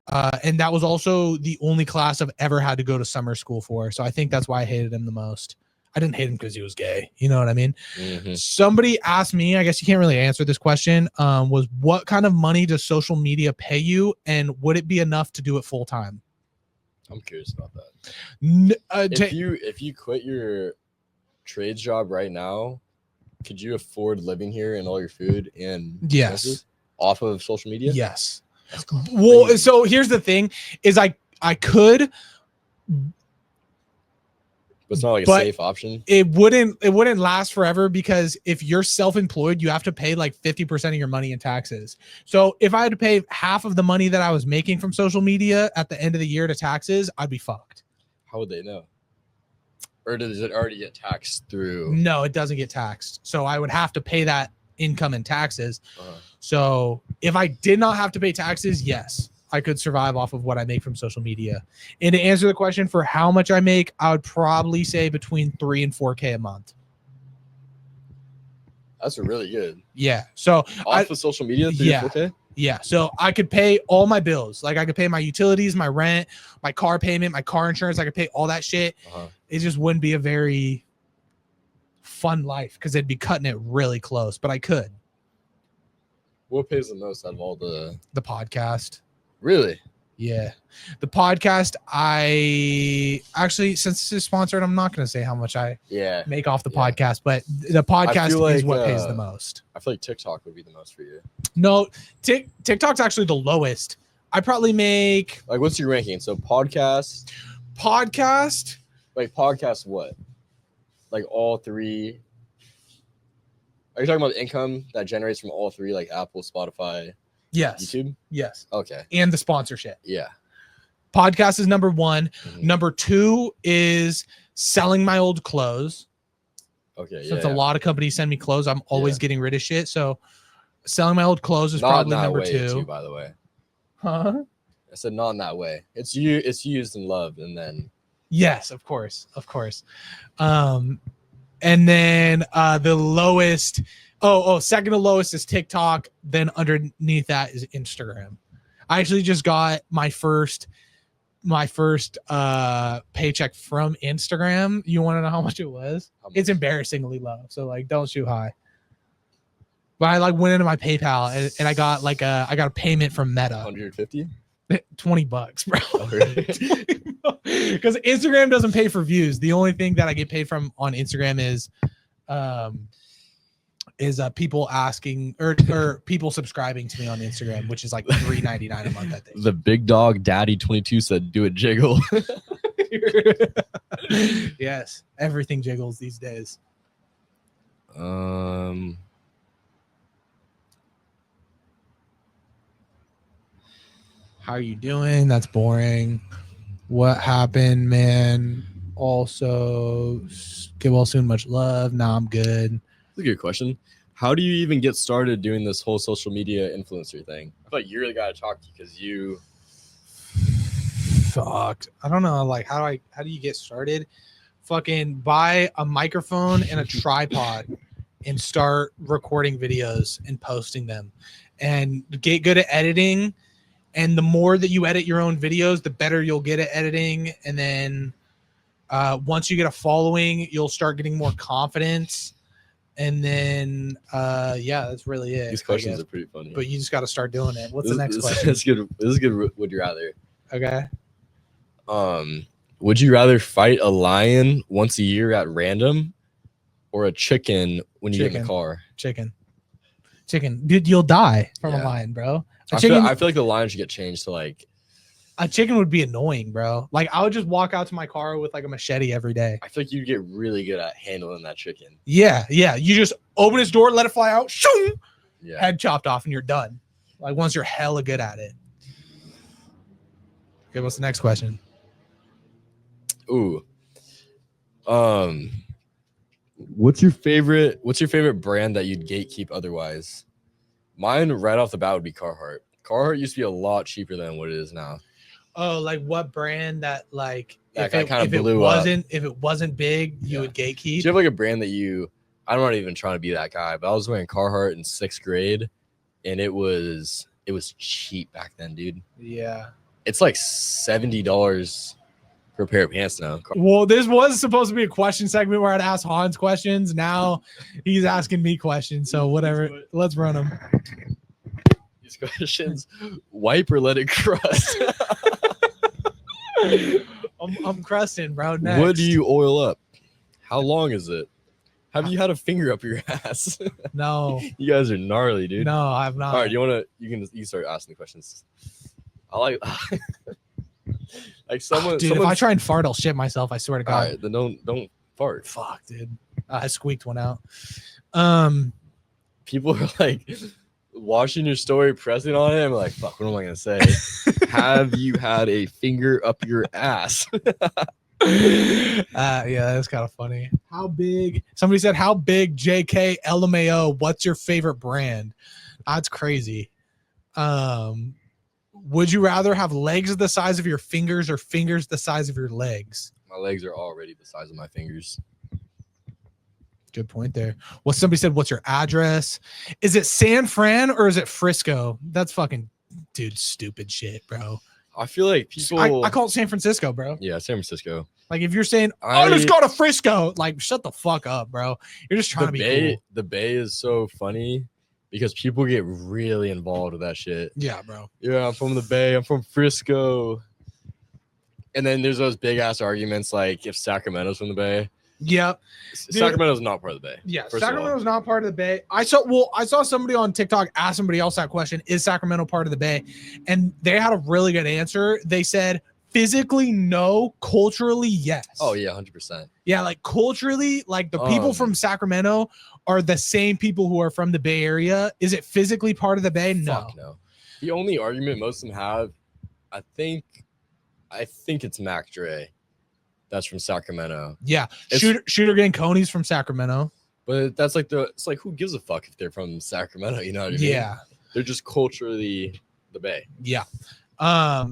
And that was also the only class I've ever had to go to summer school for. So I think that's why I hated him the most. I didn't hate him because he was gay. You know what I mean? Mm-hmm. Somebody asked me, I guess you can't really answer this question, was what kind of money does social media pay you? And would it be enough to do it full time? I'm curious about that. If you quit your trades job right now, could you afford living here and all your food and yes off of social media? Yes. Well, so here's the thing: is I could, but it's not like a safe option. It wouldn't last forever because if you're self-employed, you have to pay like 50% of your money in taxes. So if I had to pay half of the money that I was making from social media at the end of the year to taxes, I'd be fucked. How would they know? Or does it already get taxed through? No, it doesn't get taxed. So I would have to pay that income in taxes. So if I did not have to pay taxes, yes, I could survive off of what I make from social media. And to answer the question for how much I make, I would probably say between $3,000 and $4,000 a month. That's really good. Yeah. So off of social media, $3,000 to $4,000? Yeah. So I could pay all my bills. Like I could pay my utilities, my rent, my car payment, my car insurance. I could pay all that shit. It just wouldn't be a very fun life because they'd be cutting it really close, but I could. What pays the most out of all the podcast? Really? Yeah. The podcast, I actually, since it's sponsored, I'm not going to say how much I make off the podcast, but the podcast is what pays the most. I feel like TikTok would be the most for you. No, TikTok's actually the lowest. I probably make. Like, what's your ranking? So podcast. Like podcast what? Like all three. Are you talking about the income that generates from all three, like Apple, Spotify, yes, YouTube? Yes. Okay. And the sponsorship. Yeah. Podcast is number 1. Mm-hmm. Number 2 is selling my old clothes. Okay. Since a lot of companies send me clothes, I'm always getting rid of shit. So selling my old clothes is probably number 2. Too, by the way. Huh? I said not in that way. It's used and loved, and then. Yes, of course. And then the lowest, second to lowest is TikTok. Then underneath that is Instagram. I actually just got my first paycheck from Instagram. You want to know how much it was? It's embarrassingly low. So like, don't shoot high. But I like went into my PayPal and I got I got a payment from Meta. 150? $20, bro. Because Instagram doesn't pay for views. The only thing that I get paid from on Instagram is people asking or people subscribing to me on Instagram, which is like $3.99 a month, I think. The big dog daddy 22 said do it jiggle. Yes, everything jiggles these days. How are you doing? That's boring. What happened, man? Also, get well soon. Much love. Nah, I'm good. That's a good question. How do you even get started doing this whole social media influencer thing? I feel like you really got to talk to because you. Fuck. I don't know. Like, how do you get started? Fucking buy a microphone and a tripod and start recording videos and posting them and get good at editing. And the more that you edit your own videos, the better you'll get at editing. And then once you get a following, you'll start getting more confidence. And then, yeah, that's really it. These questions are pretty funny. But you just got to start doing it. What's the next question? This is good. Would you rather? Okay. Would you rather fight a lion once a year at random or a chicken when you get in the car? Chicken. Dude, you'll die from a lion, bro. I feel like the lion should get changed to like. A chicken would be annoying, bro. Like, I would just walk out to my car with like a machete every day. I feel like you'd get really good at handling that chicken. Yeah. You just open its door, let it fly out, shoom, Yeah. head chopped off, and you're done. Like, once you're hella good at it. Okay, what's the next question? Ooh. What's your favorite brand that you'd gatekeep otherwise? Mine right off the bat would be Carhartt. Carhartt used to be a lot cheaper than what it is now. Oh, like what brand that like if it wasn't big, you would gatekeep? Do you have like a brand that I'm not even trying to be that guy, but I was wearing Carhartt in 6th grade and it was cheap back then, dude. Yeah. It's like $70 for a pair of pants now. Well, this was supposed to be a question segment where I'd ask Hans questions. Now he's asking me questions. So whatever. Let's run them. These questions, wipe or let it crust? I'm crusting, bro. Next. What do you oil up? How long is it? Have you had a finger up your ass? No. You guys are gnarly, dude. No, I've not. All right, you can start asking the questions. I like like someone. Dude, if I try and fart, I'll shit myself. I swear to God. All right, then don't fart. Fuck, dude. I squeaked one out. People are like watching your story, pressing on it. I'm like, fuck, what am I gonna say? Have you had a finger up your ass? Yeah, that's kind of funny. How big? Somebody said, "How big?" JK LMAO. What's your favorite brand? That's crazy. Would you rather have legs the size of your fingers or fingers the size of your legs? My legs are already the size of my fingers. Good point there. Well, somebody said, what's your address? Is it San Fran or is it Frisco? That's fucking, dude, stupid shit, bro. I feel like people. I call it San Francisco, bro. Yeah, San Francisco. Like, if you're saying, I just go to Frisco, like, shut the fuck up, bro. You're just trying to be cool. The Bay is so funny because people get really involved with that shit. Yeah, bro. Yeah, I'm from the Bay. I'm from Frisco. And then there's those big ass arguments like if Sacramento's from the Bay. Yep. Sacramento's not part of the Bay. Yeah, Sacramento's not part of the Bay. I saw somebody on TikTok ask somebody else that question, is Sacramento part of the Bay? And they had a really good answer. They said physically no, culturally yes. Oh yeah, 100%. Yeah, like culturally, like the people from Sacramento are the same people who are from the Bay Area. Is it physically part of the Bay? No. Fuck no. The only argument most of them have, I think it's Mac Dre. That's from Sacramento. Yeah, Shooter Gang Coney's from Sacramento. But that's like it's like who gives a fuck if they're from Sacramento? You know what I mean? Yeah, they're just culturally the Bay. Yeah. I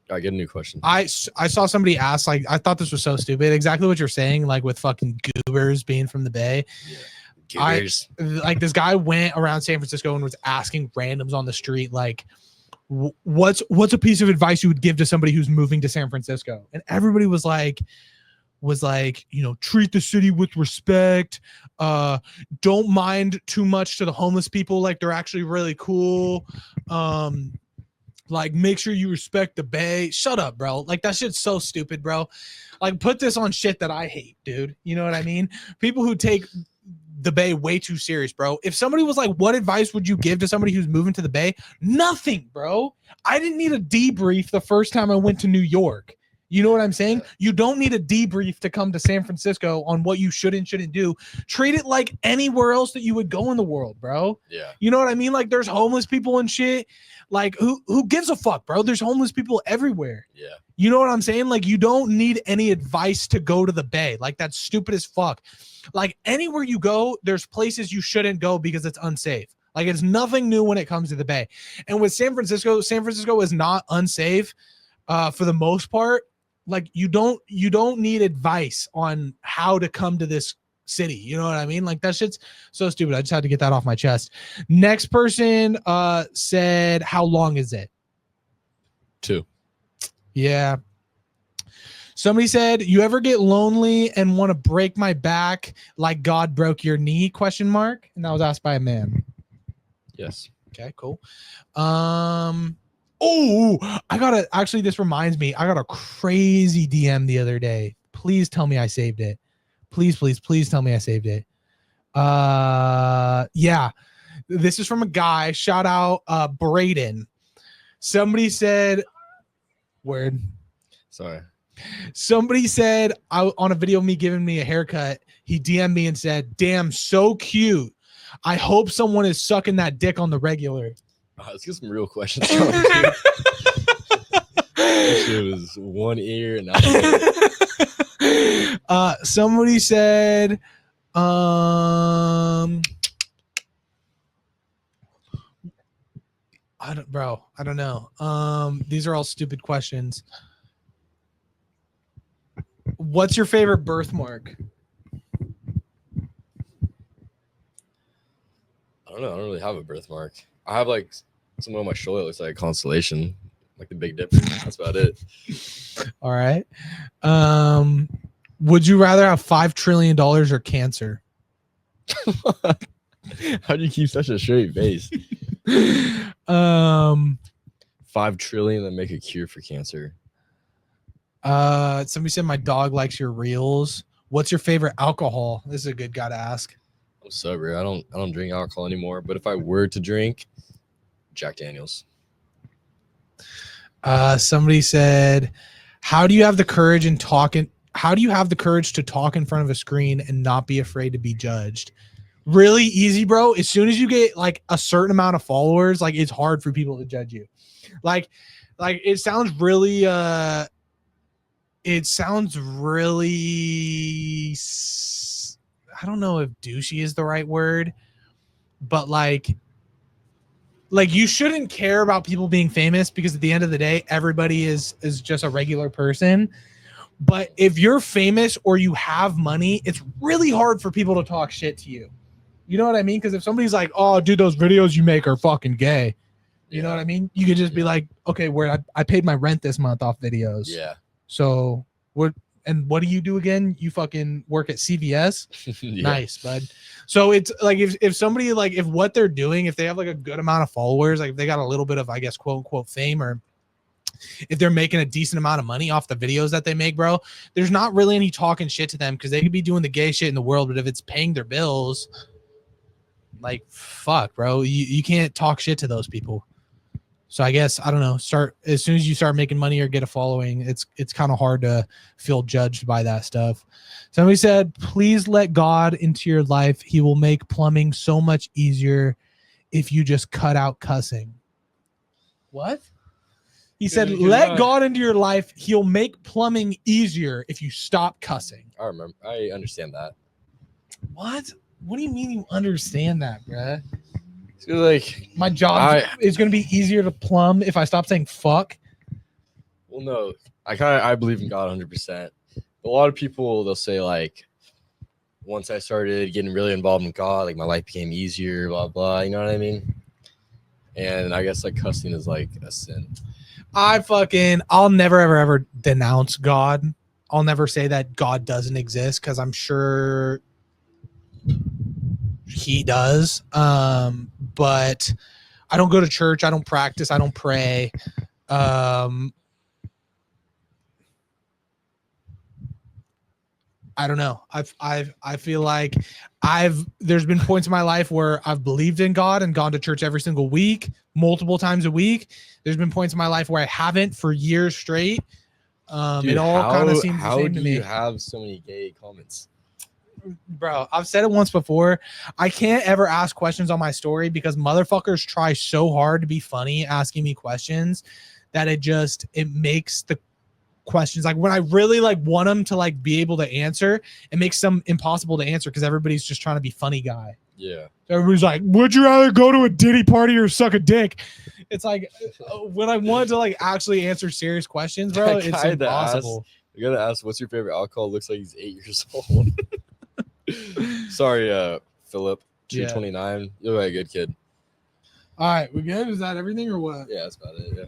get a new question. I saw somebody ask, like, I thought this was so stupid. Exactly what you're saying, like with fucking goobers being from the Bay. Yeah. Goobers. Like this guy went around San Francisco and was asking randoms on the street, like, what's a piece of advice you would give to somebody who's moving to San Francisco? And everybody was like, treat the city with respect. Don't mind too much to the homeless people. Like they're actually really cool. Like make sure you respect the Bay. Shut up, bro. Like that shit's so stupid, bro. Like put this on shit that I hate, dude. You know what I mean? People who take the Bay way too serious, bro. If somebody was like, what advice would you give to somebody who's moving to the Bay? Nothing, bro. I didn't need a debrief the first time I went to New York. You know what I'm saying? Yeah. You don't need a debrief to come to San Francisco on what you should and shouldn't do. Treat it like anywhere else that you would go in the world, bro. Yeah. You know what I mean? Like there's homeless people and shit. Like who gives a fuck, bro? There's homeless people everywhere. Yeah. You know what I'm saying? Like you don't need any advice to go to the Bay. Like that's stupid as fuck. Like anywhere you go, there's places you shouldn't go because it's unsafe. Like it's nothing new when it comes to the Bay. And with San Francisco is not unsafe for the most part. Like you don't need advice on how to come to this city. You know what I mean? Like that shit's so stupid. I just had to get that off my chest. Next person said, how long is it? 2. Yeah. Somebody said, you ever get lonely and want to break my back like God broke your knee? ? And that was asked by a man. Yes. Okay, cool. This reminds me, I got a crazy DM the other day. Please tell me I saved it. Please tell me I saved it. Yeah, this is from a guy. Shout out Braden. Somebody said, word. Sorry. Somebody said on a video of me giving me a haircut, he DM'd me and said, damn, so cute. I hope someone is sucking that dick on the regular. Let's get some real questions going. That shit was one ear and somebody said, I don't know. These are all stupid questions. What's your favorite birthmark? I don't know. I don't really have a birthmark. I have like something on my shoulder that looks like a constellation, like the Big Dipper. That's about it. All right. Would you rather have $5 trillion or cancer? How do you keep such a straight face? 5 trillion that make a cure for cancer. Somebody said my dog likes your reels. What's your favorite alcohol? This is a good guy to ask. I'm sober. I don't drink alcohol anymore. But if I were to drink, Jack Daniels. Somebody said, how do you have the courage to talk in front of a screen and not be afraid to be judged? Really easy, bro. As soon as you get like a certain amount of followers, like it's hard for people to judge you. Like it sounds really I don't know if douchey is the right word, but like you shouldn't care about people being famous because at the end of the day, everybody is just a regular person. But if you're famous or you have money, it's really hard for people to talk shit to you. You know what I mean? Because if somebody's like, oh, dude, those videos you make are fucking gay. You know what I mean? You could just be like, okay, I paid my rent this month off videos. Yeah. So what do you do again? You fucking work at CVS? Yeah. Nice, bud. So it's like if somebody like if what they're doing, if they have like a good amount of followers, like if they got a little bit of, I guess, quote unquote fame, or if they're making a decent amount of money off the videos that they make, bro, there's not really any talking shit to them because they could be doing the gay shit in the world, but if it's paying their bills, like fuck, bro, you can't talk shit to those people. So I guess, I don't know, as soon as you start making money or get a following, it's kind of hard to feel judged by that stuff. Somebody said, please let God into your life. He will make plumbing so much easier if you just cut out cussing. What? He said, let God into your life. He'll make plumbing easier if you stop cussing. I remember. I understand that. What? What do you mean you understand that, bruh? Like my job is going to be easier to plumb if I stop saying fuck. Well, no, I believe in God 100%. A lot of people, they'll say like, once I started getting really involved in God, like my life became easier, blah, blah. You know what I mean? And I guess like cussing is like a sin. I'll never, ever denounce God. I'll never say that God doesn't exist because I'm sure he does. But I don't go to church. I don't practice. I don't pray. I don't know. I feel like there's been points in my life where I've believed in God and gone to church every single week, multiple times a week. There's been points in my life where I haven't for years straight. Dude, it all kind of seems the how same do to me. you have so many gay comments? Bro, I've said it once before. I can't ever ask questions on my story because motherfuckers try so hard to be funny asking me questions that it makes the questions like when I really like want them to like be able to answer, it makes them impossible to answer because everybody's just trying to be funny guy. Yeah. So everybody's like, would you rather go to a Diddy party or suck a dick? It's like when I want to like actually answer serious questions, bro, That it's guy that impossible. You gotta ask, what's your favorite alcohol? Looks like he's 8 years old. Sorry, Philip. 229. You look like a good kid. All right, we good? Is that everything or what? Yeah, that's about it. Yeah.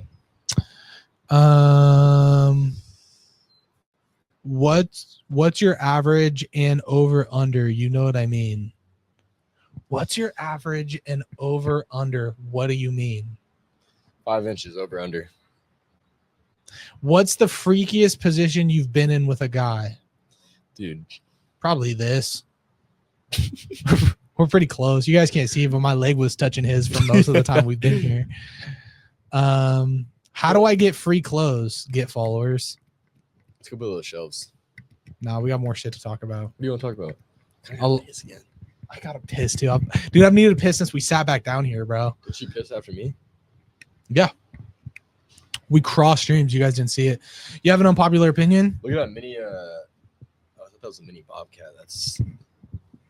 What's your average and over under? You know what I mean. What's your average and over under? What do you mean? 5 inches over under. What's the freakiest position you've been in with a guy? Dude. Probably this. We're pretty close. You guys can't see it, but my leg was touching his for most of the time we've been here. How do I get free clothes? Get followers. Let's go build those shelves. Nah, we got more shit to talk about. What do you want to talk about? I got a piss too. Dude, I've needed a piss since we sat back down here, bro. Did she piss after me? Yeah. We cross streams. You guys didn't see it. You have an unpopular opinion? Look at that mini. I thought that was a mini Bobcat. It's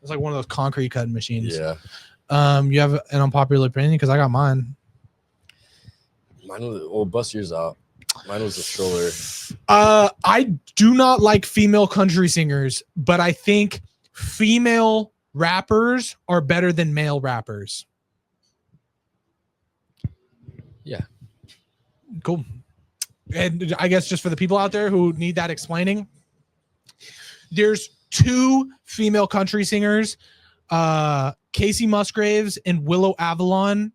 like one of those concrete cutting machines. Yeah. You have an unpopular opinion because I got mine. Mine was bust yours out. Mine was a stroller. I do not like female country singers, but I think female rappers are better than male rappers. Yeah. Cool. And I guess just for the people out there who need that explaining, there's 2 female country singers, Casey Musgraves and Willow Avalon.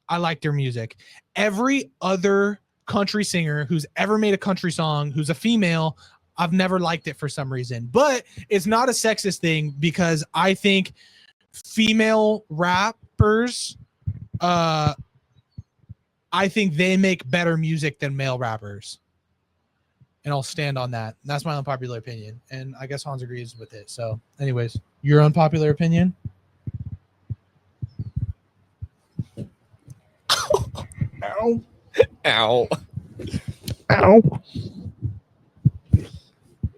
I like their music. Every other country singer who's ever made a country song who's a female, I've never liked it for some reason. But it's not a sexist thing because I think female rappers, I think they make better music than male rappers. And I'll stand on that. That's my unpopular opinion. And I guess Hans agrees with it. So anyways, your unpopular opinion? Ow. Ow. Ow.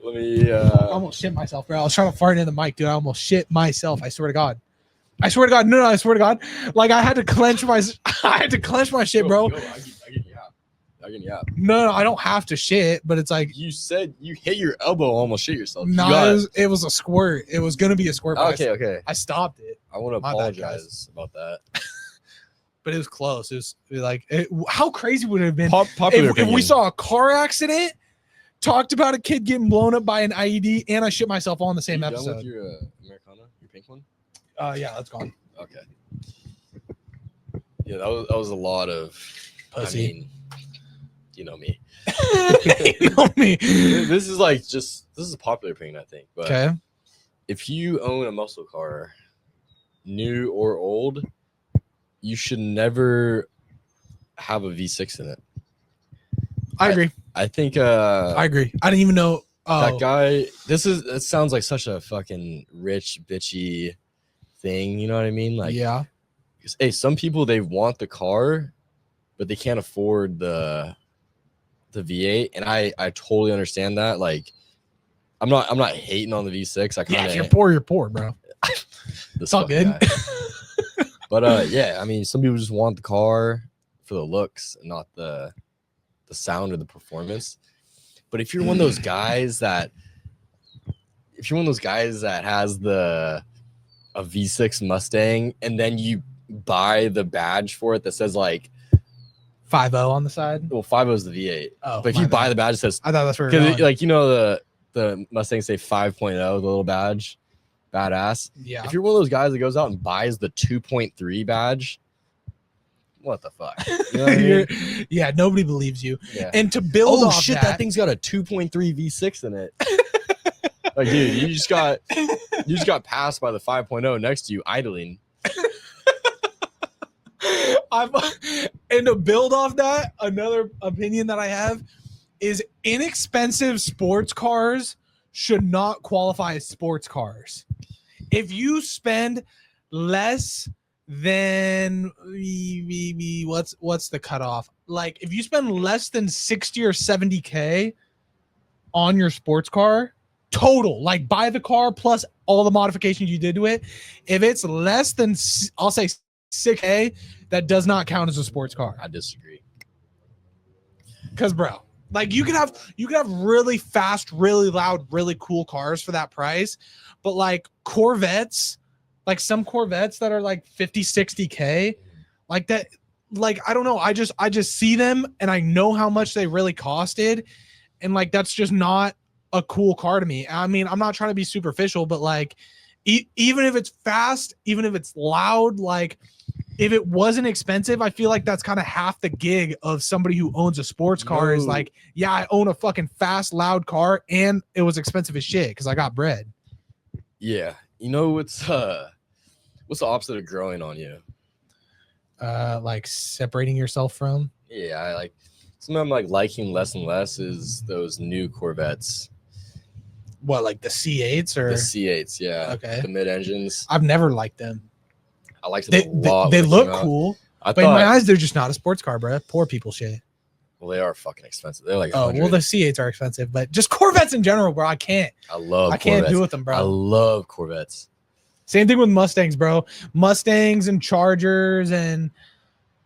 Let me. I almost shit myself, bro. I was trying to fart in the mic, dude. I almost shit myself. I swear to God. I swear to God. No, I swear to God. Like I had to clench my shit, bro. I can yap. No, I don't have to shit, but it's like You said you hit your elbow, almost shit yourself. no, it was a squirt. It was gonna be a squirt. But Okay. I stopped it. I want to My bad, apologize about that. But it was close. It was like, how crazy would it have been Popular if we saw a car accident, talked about a kid getting blown up by an IUD, and I shit myself all in the same Done episode. with your Americana, your pink one? Yeah, that's gone. Okay. Yeah, that was a lot of Pussy. I mean, you know me. You know me. This is a popular opinion, I think. But Okay. if you own a muscle car, new or old, you should never have a V6 in it. I agree. I think I agree. I didn't even know that guy. It sounds like such a fucking rich bitchy thing. You know what I mean? Like, yeah. Hey, some people, they want the car, but they can't afford the V8, and I totally understand that. Like, I'm not hating on the V6. I kind of if you're poor, you're poor, bro. It's all good. But yeah, I mean, some people just want the car for the looks and not the sound or the performance. But if you're one of those guys that has a V6 Mustang and then you buy the badge for it that says like 5.0 on the side. Well, 5.0 is the V8. Oh, but if you buy the badge that says, I thought that's where you're going. like, you know, the Mustangs say 5.0, the little badge, badass. Yeah. If you're one of those guys that goes out and buys the 2.3 badge, what the fuck? You know what I mean? Yeah, nobody believes you. Yeah. And to build off that thing's got a 2.3 V6 in it. Like, dude, you just got passed by the 5.0 next to you idling. And to build off that, another opinion that I have is inexpensive sports cars should not qualify as sports cars. If you spend less than what's the cutoff? Like if you spend less than 60 or 70K on your sports car total, like buy the car plus all the modifications you did to it, if it's less than, I'll say 6K, that does not count as a sports car. I disagree. Because bro, like you could have really fast, really loud, really cool cars for that price, but like Corvettes, like some Corvettes that are like 50, 60K, like that, like I don't know, I just see them and I know how much they really costed, and like that's just not a cool car to me. I mean, I'm not trying to be superficial, but like even if it's fast, even if it's loud, like if it wasn't expensive, I feel like that's kind of half the gig of somebody who owns a sports car is like, yeah, I own a fucking fast, loud car and it was expensive as shit because I got bread. Yeah. You know what's the opposite of growing on you? Like separating yourself from? Yeah, I like something I'm like liking less and less is those new Corvettes. What, like the C8s or the C8s? Yeah. Okay. The mid engines. I've never liked them. I liked it a lot. They look cool, but in my eyes, they're just not a sports car, bro. Poor people shit. Well, they are fucking expensive. They're like 100. Well, the C8s are expensive, but just Corvettes in general, bro. I can't do with them, bro. I love Corvettes. Same thing with Mustangs, bro. Mustangs and Chargers and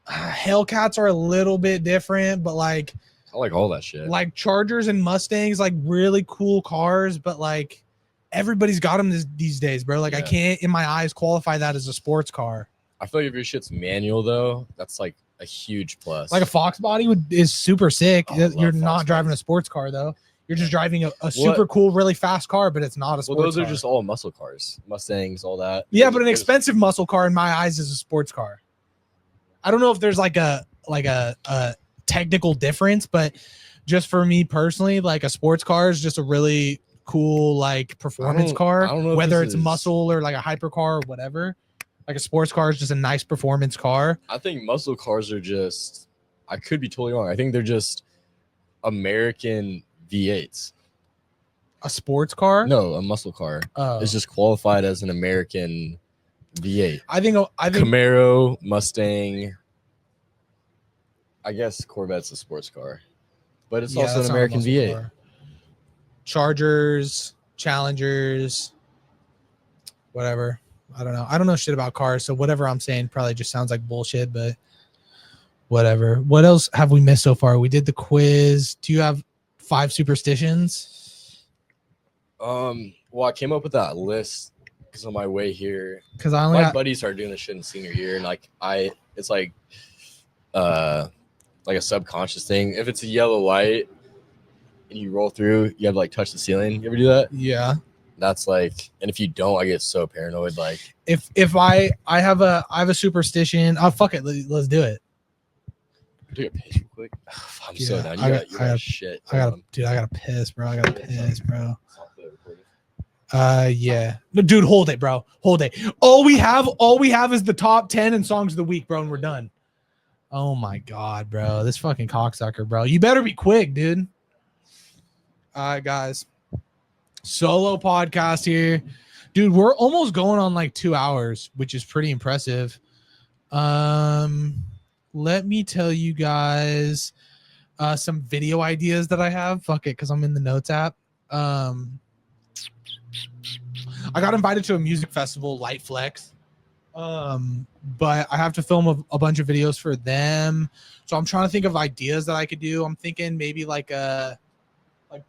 Hellcats are a little bit different, but like I like all that shit. Like Chargers and Mustangs, like really cool cars, but like everybody's got them these days, bro. Like I can't, in my eyes, qualify that as a sports car. I feel like if your shit's manual though, that's like a huge plus. Like a Fox body is super sick. You're not driving a sports car though. You're just driving a super cool, really fast car, but it's not a sports car. Those are just all muscle cars, Mustangs, all that. Yeah, but an expensive muscle car in my eyes is a sports car. I don't know if there's like a technical difference, but just for me personally, like a sports car is just a really cool like performance car. I don't know whether it's muscle or like a hypercar or whatever. Like a sports car is just a nice performance car. I think muscle cars are just, I could be totally wrong. I think they're just American V8s. A sports car? No, a muscle car. It's just qualified as an American V8. I think Camaro, Mustang. I guess Corvette's a sports car, but it's also an American V8. Car. Chargers, Challengers, whatever. I don't know. I don't know shit about cars, so whatever I'm saying probably just sounds like bullshit, but whatever. What else have we missed so far? We did the quiz. Do you have 5 superstitions? Well, I came up with that list because on my way here, because my buddies started doing this shit in senior year, and like it's like a subconscious thing. If it's a yellow light and you roll through, you have to like touch the ceiling. You ever do that? Yeah. That's like, and if you don't, I get so paranoid. Like if I have a superstition, oh fuck it, let's do it. Take a piss real quick. I'm so done. You got shit. I gotta piss, bro. Yeah. No, dude, hold it, bro. Hold it. All we have is the top 10 and songs of the week, bro, and we're done. Oh my god, bro. This fucking cocksucker, bro. You better be quick, dude. All right, guys. Solo podcast here. Dude, we're almost going on like 2 hours, which is pretty impressive. Let me tell you guys some video ideas that I have. Fuck it, because I'm in the notes app. I got invited to a music festival, Light Flex. But I have to film a bunch of videos for them. So I'm trying to think of ideas that I could do. I'm thinking maybe like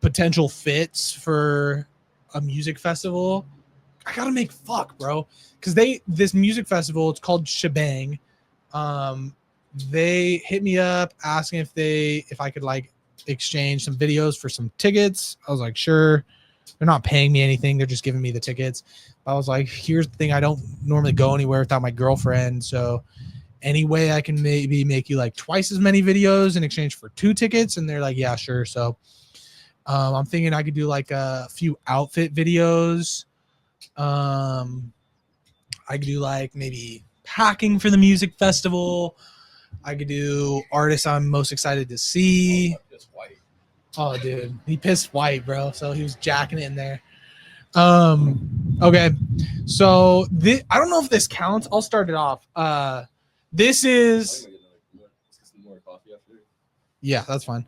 potential fits for a music festival. I gotta make bro. Because this music festival, it's called Shebang. They hit me up asking if I could like exchange some videos for some tickets. I was like, sure. They're not paying me anything. They're just giving me the tickets. I was like, here's the thing. I don't normally go anywhere without my girlfriend. So any way I can maybe make you like twice as many videos in exchange for 2 tickets. And they're like, yeah, sure. So I'm thinking I could do like a few outfit videos. I could do like maybe packing for the music festival. I could do artists I'm most excited to see. Oh, dude, he pissed white, bro. So he was jacking it in there. Okay, so I don't know if this counts. I'll start it off. This is yeah, that's fine.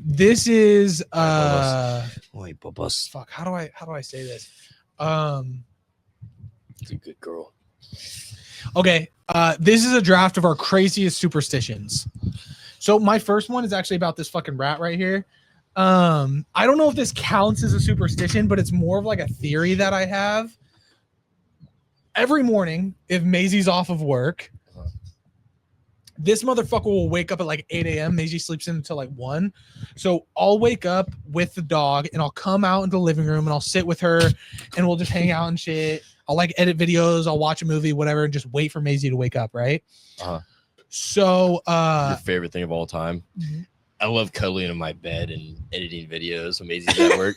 This is Wait, Bubba's fuck. How do I say this? a good girl. Okay, this is a draft of our craziest superstitions. So my first one is actually about this fucking rat right here. I don't know if this counts as a superstition, but it's more of like a theory that I have. Every morning, if Maisie's off of work, this motherfucker will wake up at like 8 a.m. Maisie sleeps in until like 1. So I'll wake up with the dog and I'll come out into the living room and I'll sit with her and we'll just hang out and shit. I'll like edit videos, I'll watch a movie, whatever, and just wait for Maisie to wake up, right? So your favorite thing of all time? I love cuddling in my bed and editing videos. Amazing at work.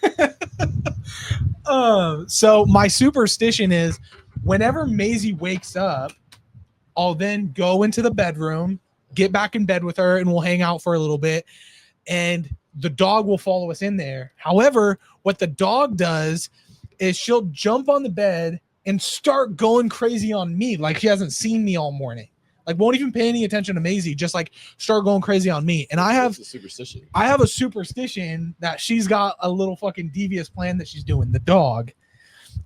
So my superstition is whenever Maisie wakes up, I'll then go into the bedroom, get back in bed with her, and we'll hang out for a little bit. And the dog will follow us in there. However, what the dog does is she'll jump on the bed and start going crazy on me like she hasn't seen me all morning. Like won't even pay any attention to Maisie, just like start going crazy on me. And I have a superstition. I have a superstition that she's got a little fucking devious plan that she's doing. The dog.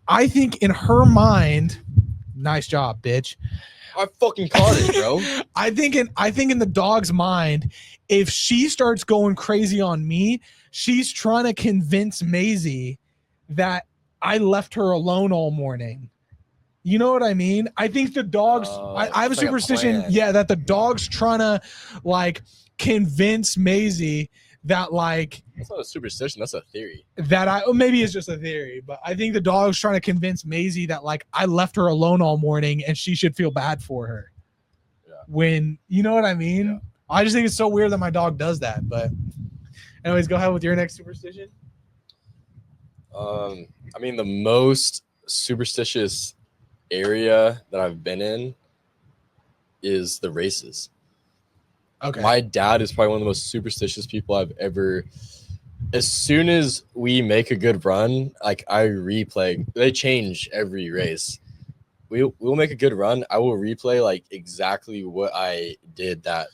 I think in her mind, nice job, bitch. I fucking caught it, bro. I think in the dog's mind, if she starts going crazy on me, she's trying to convince Maisie that I left her alone all morning. You know what I mean? I think the dog's I have a superstition, that the dog's trying to like convince Maisie that like that's not a superstition, that's a theory. Maybe it's just a theory, but I think the dog's trying to convince Maisie that like I left her alone all morning and she should feel bad for her. Yeah. When you know what I mean? Yeah. I just think it's so weird that my dog does that. But anyways, go ahead with your next superstition. I mean the most superstitious area that I've been in is the races. Okay. My dad is probably one of the most superstitious people I've ever. As soon as we make a good run, like I replay, they change every race. We'll make a good run. I will replay like exactly what I did that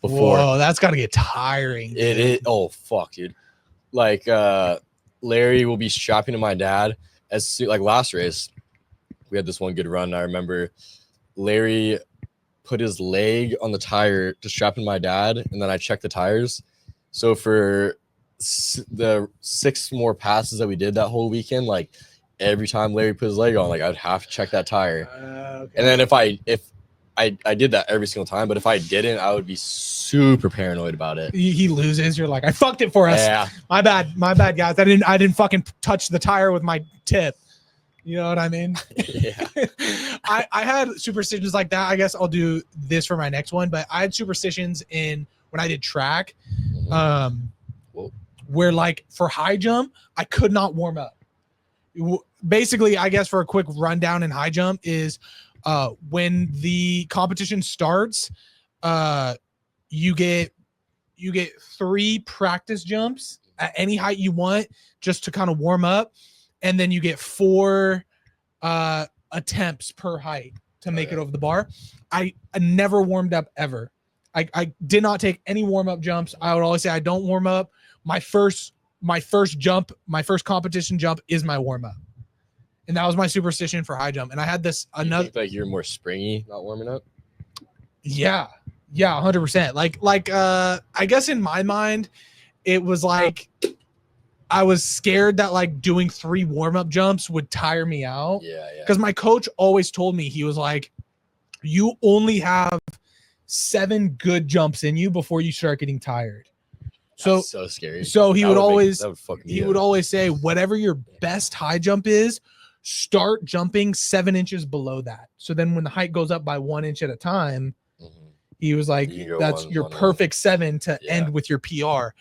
before. Whoa, that's gotta get tiring. Dude. It is. Oh fuck, dude. Like Larry will be strapping to my dad like last race. We had this one good run. I remember Larry put his leg on the tire to strap in my dad, and then I checked the tires. So for the 6 more passes that we did that whole weekend, like every time Larry put his leg on, like I'd have to check that tire. Okay. And then if I did that every single time, but if I didn't, I would be super paranoid about it. He loses. You're like, I fucked it for us. Yeah. My bad, guys. I didn't fucking touch the tire with my tip. You know what I mean? Yeah. I had superstitions like that. I guess I'll do this for my next one, but I had superstitions in when I did track, where like for high jump, I could not warm up. Basically, I guess for a quick rundown in high jump is when the competition starts, you get 3 practice jumps at any height you want just to kind of warm up. And then you get 4 attempts per height to make it over the bar. I never warmed up ever. I did not take any warm-up jumps. I would always say I don't warm up. My first jump, my first competition jump is my warm-up. And that was my superstition for high jump. And I had this another. You think like you're more springy, not warming up? Yeah, 100%. Like I guess in my mind, it was like I was scared that like doing 3 warm-up jumps would tire me out. Yeah. Because my coach always told me, he was like, you only have 7 good jumps in you before you start getting tired. That's so scary. So he would always say, whatever your best high jump is, start jumping 7 inches below that. So then when the height goes up by 1 inch at a time, he was like, that's your perfect 7 to end with your PR.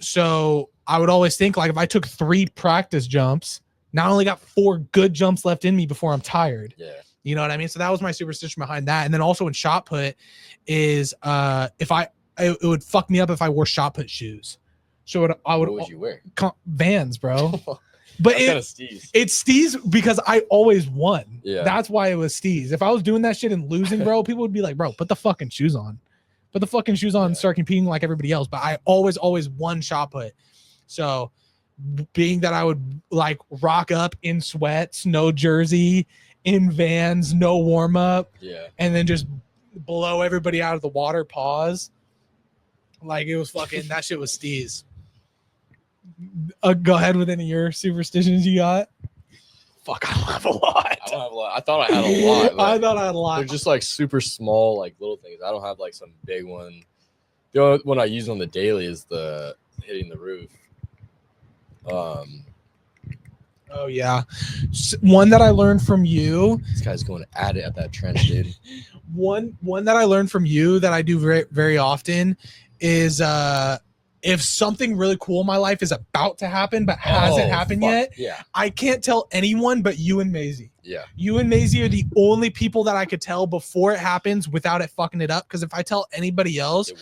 So I would always think like if I took 3 practice jumps, not only got 4 good jumps left in me before I'm tired. Yeah. You know what I mean? So that was my superstition behind that. And then also in shot put is if it would fuck me up if I wore shot put shoes. So I would. What would you wear? Vans, bro. But That's kind of steez. it's steez because I always won. Yeah. That's why it was steez. If I was doing that shit and losing, bro, people would be like, bro, put the fucking shoes on. Put the fucking shoes on and start competing like everybody else. But I always won shot put. So being that I would like rock up in sweats, no jersey, in Vans, no warm up, and then just blow everybody out of the water, pause. Like it was fucking, that shit was steez. Go ahead with any of your superstitions you got. Fuck, I don't have a lot. I don't have a lot. I thought I had a lot. I thought I had a lot. They're just like super small, like little things. I don't have like some big one. The only one I use on the daily is the hitting the roof. Oh yeah, one that I learned from you. This guy's going at it at that trench, dude. One that I learned from you that I do very, very often is if something really cool in my life is about to happen but hasn't happened yet, I can't tell anyone but you and Maisie. Yeah. You and Maisie are the only people that I could tell before it happens without it fucking it up. Because if I tell anybody else, it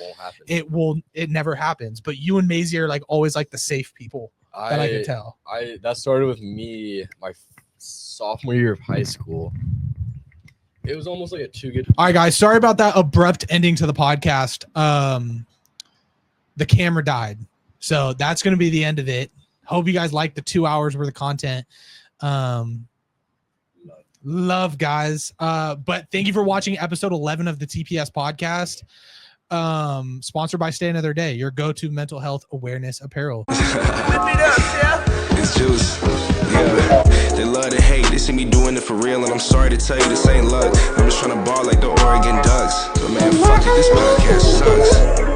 won't happen. It never happens. But you and Maisie are like always like the safe people that I could tell. That started with me my sophomore year of high school. It was almost like a too good. All right, guys. Sorry about that abrupt ending to the podcast. The camera died. So that's going to be the end of it. Hope you guys like the 2 hours worth of content. Love guys. But thank you for watching episode 11 of the TPS podcast. Sponsored by Stay Another Day, your go-to mental health awareness apparel. It's juice. Yeah, they love to hate. They see me doing it for real, and I'm sorry to tell you this ain't luck. I'm just trying to ball like the Oregon Ducks. But man, fuck it, this podcast sucks.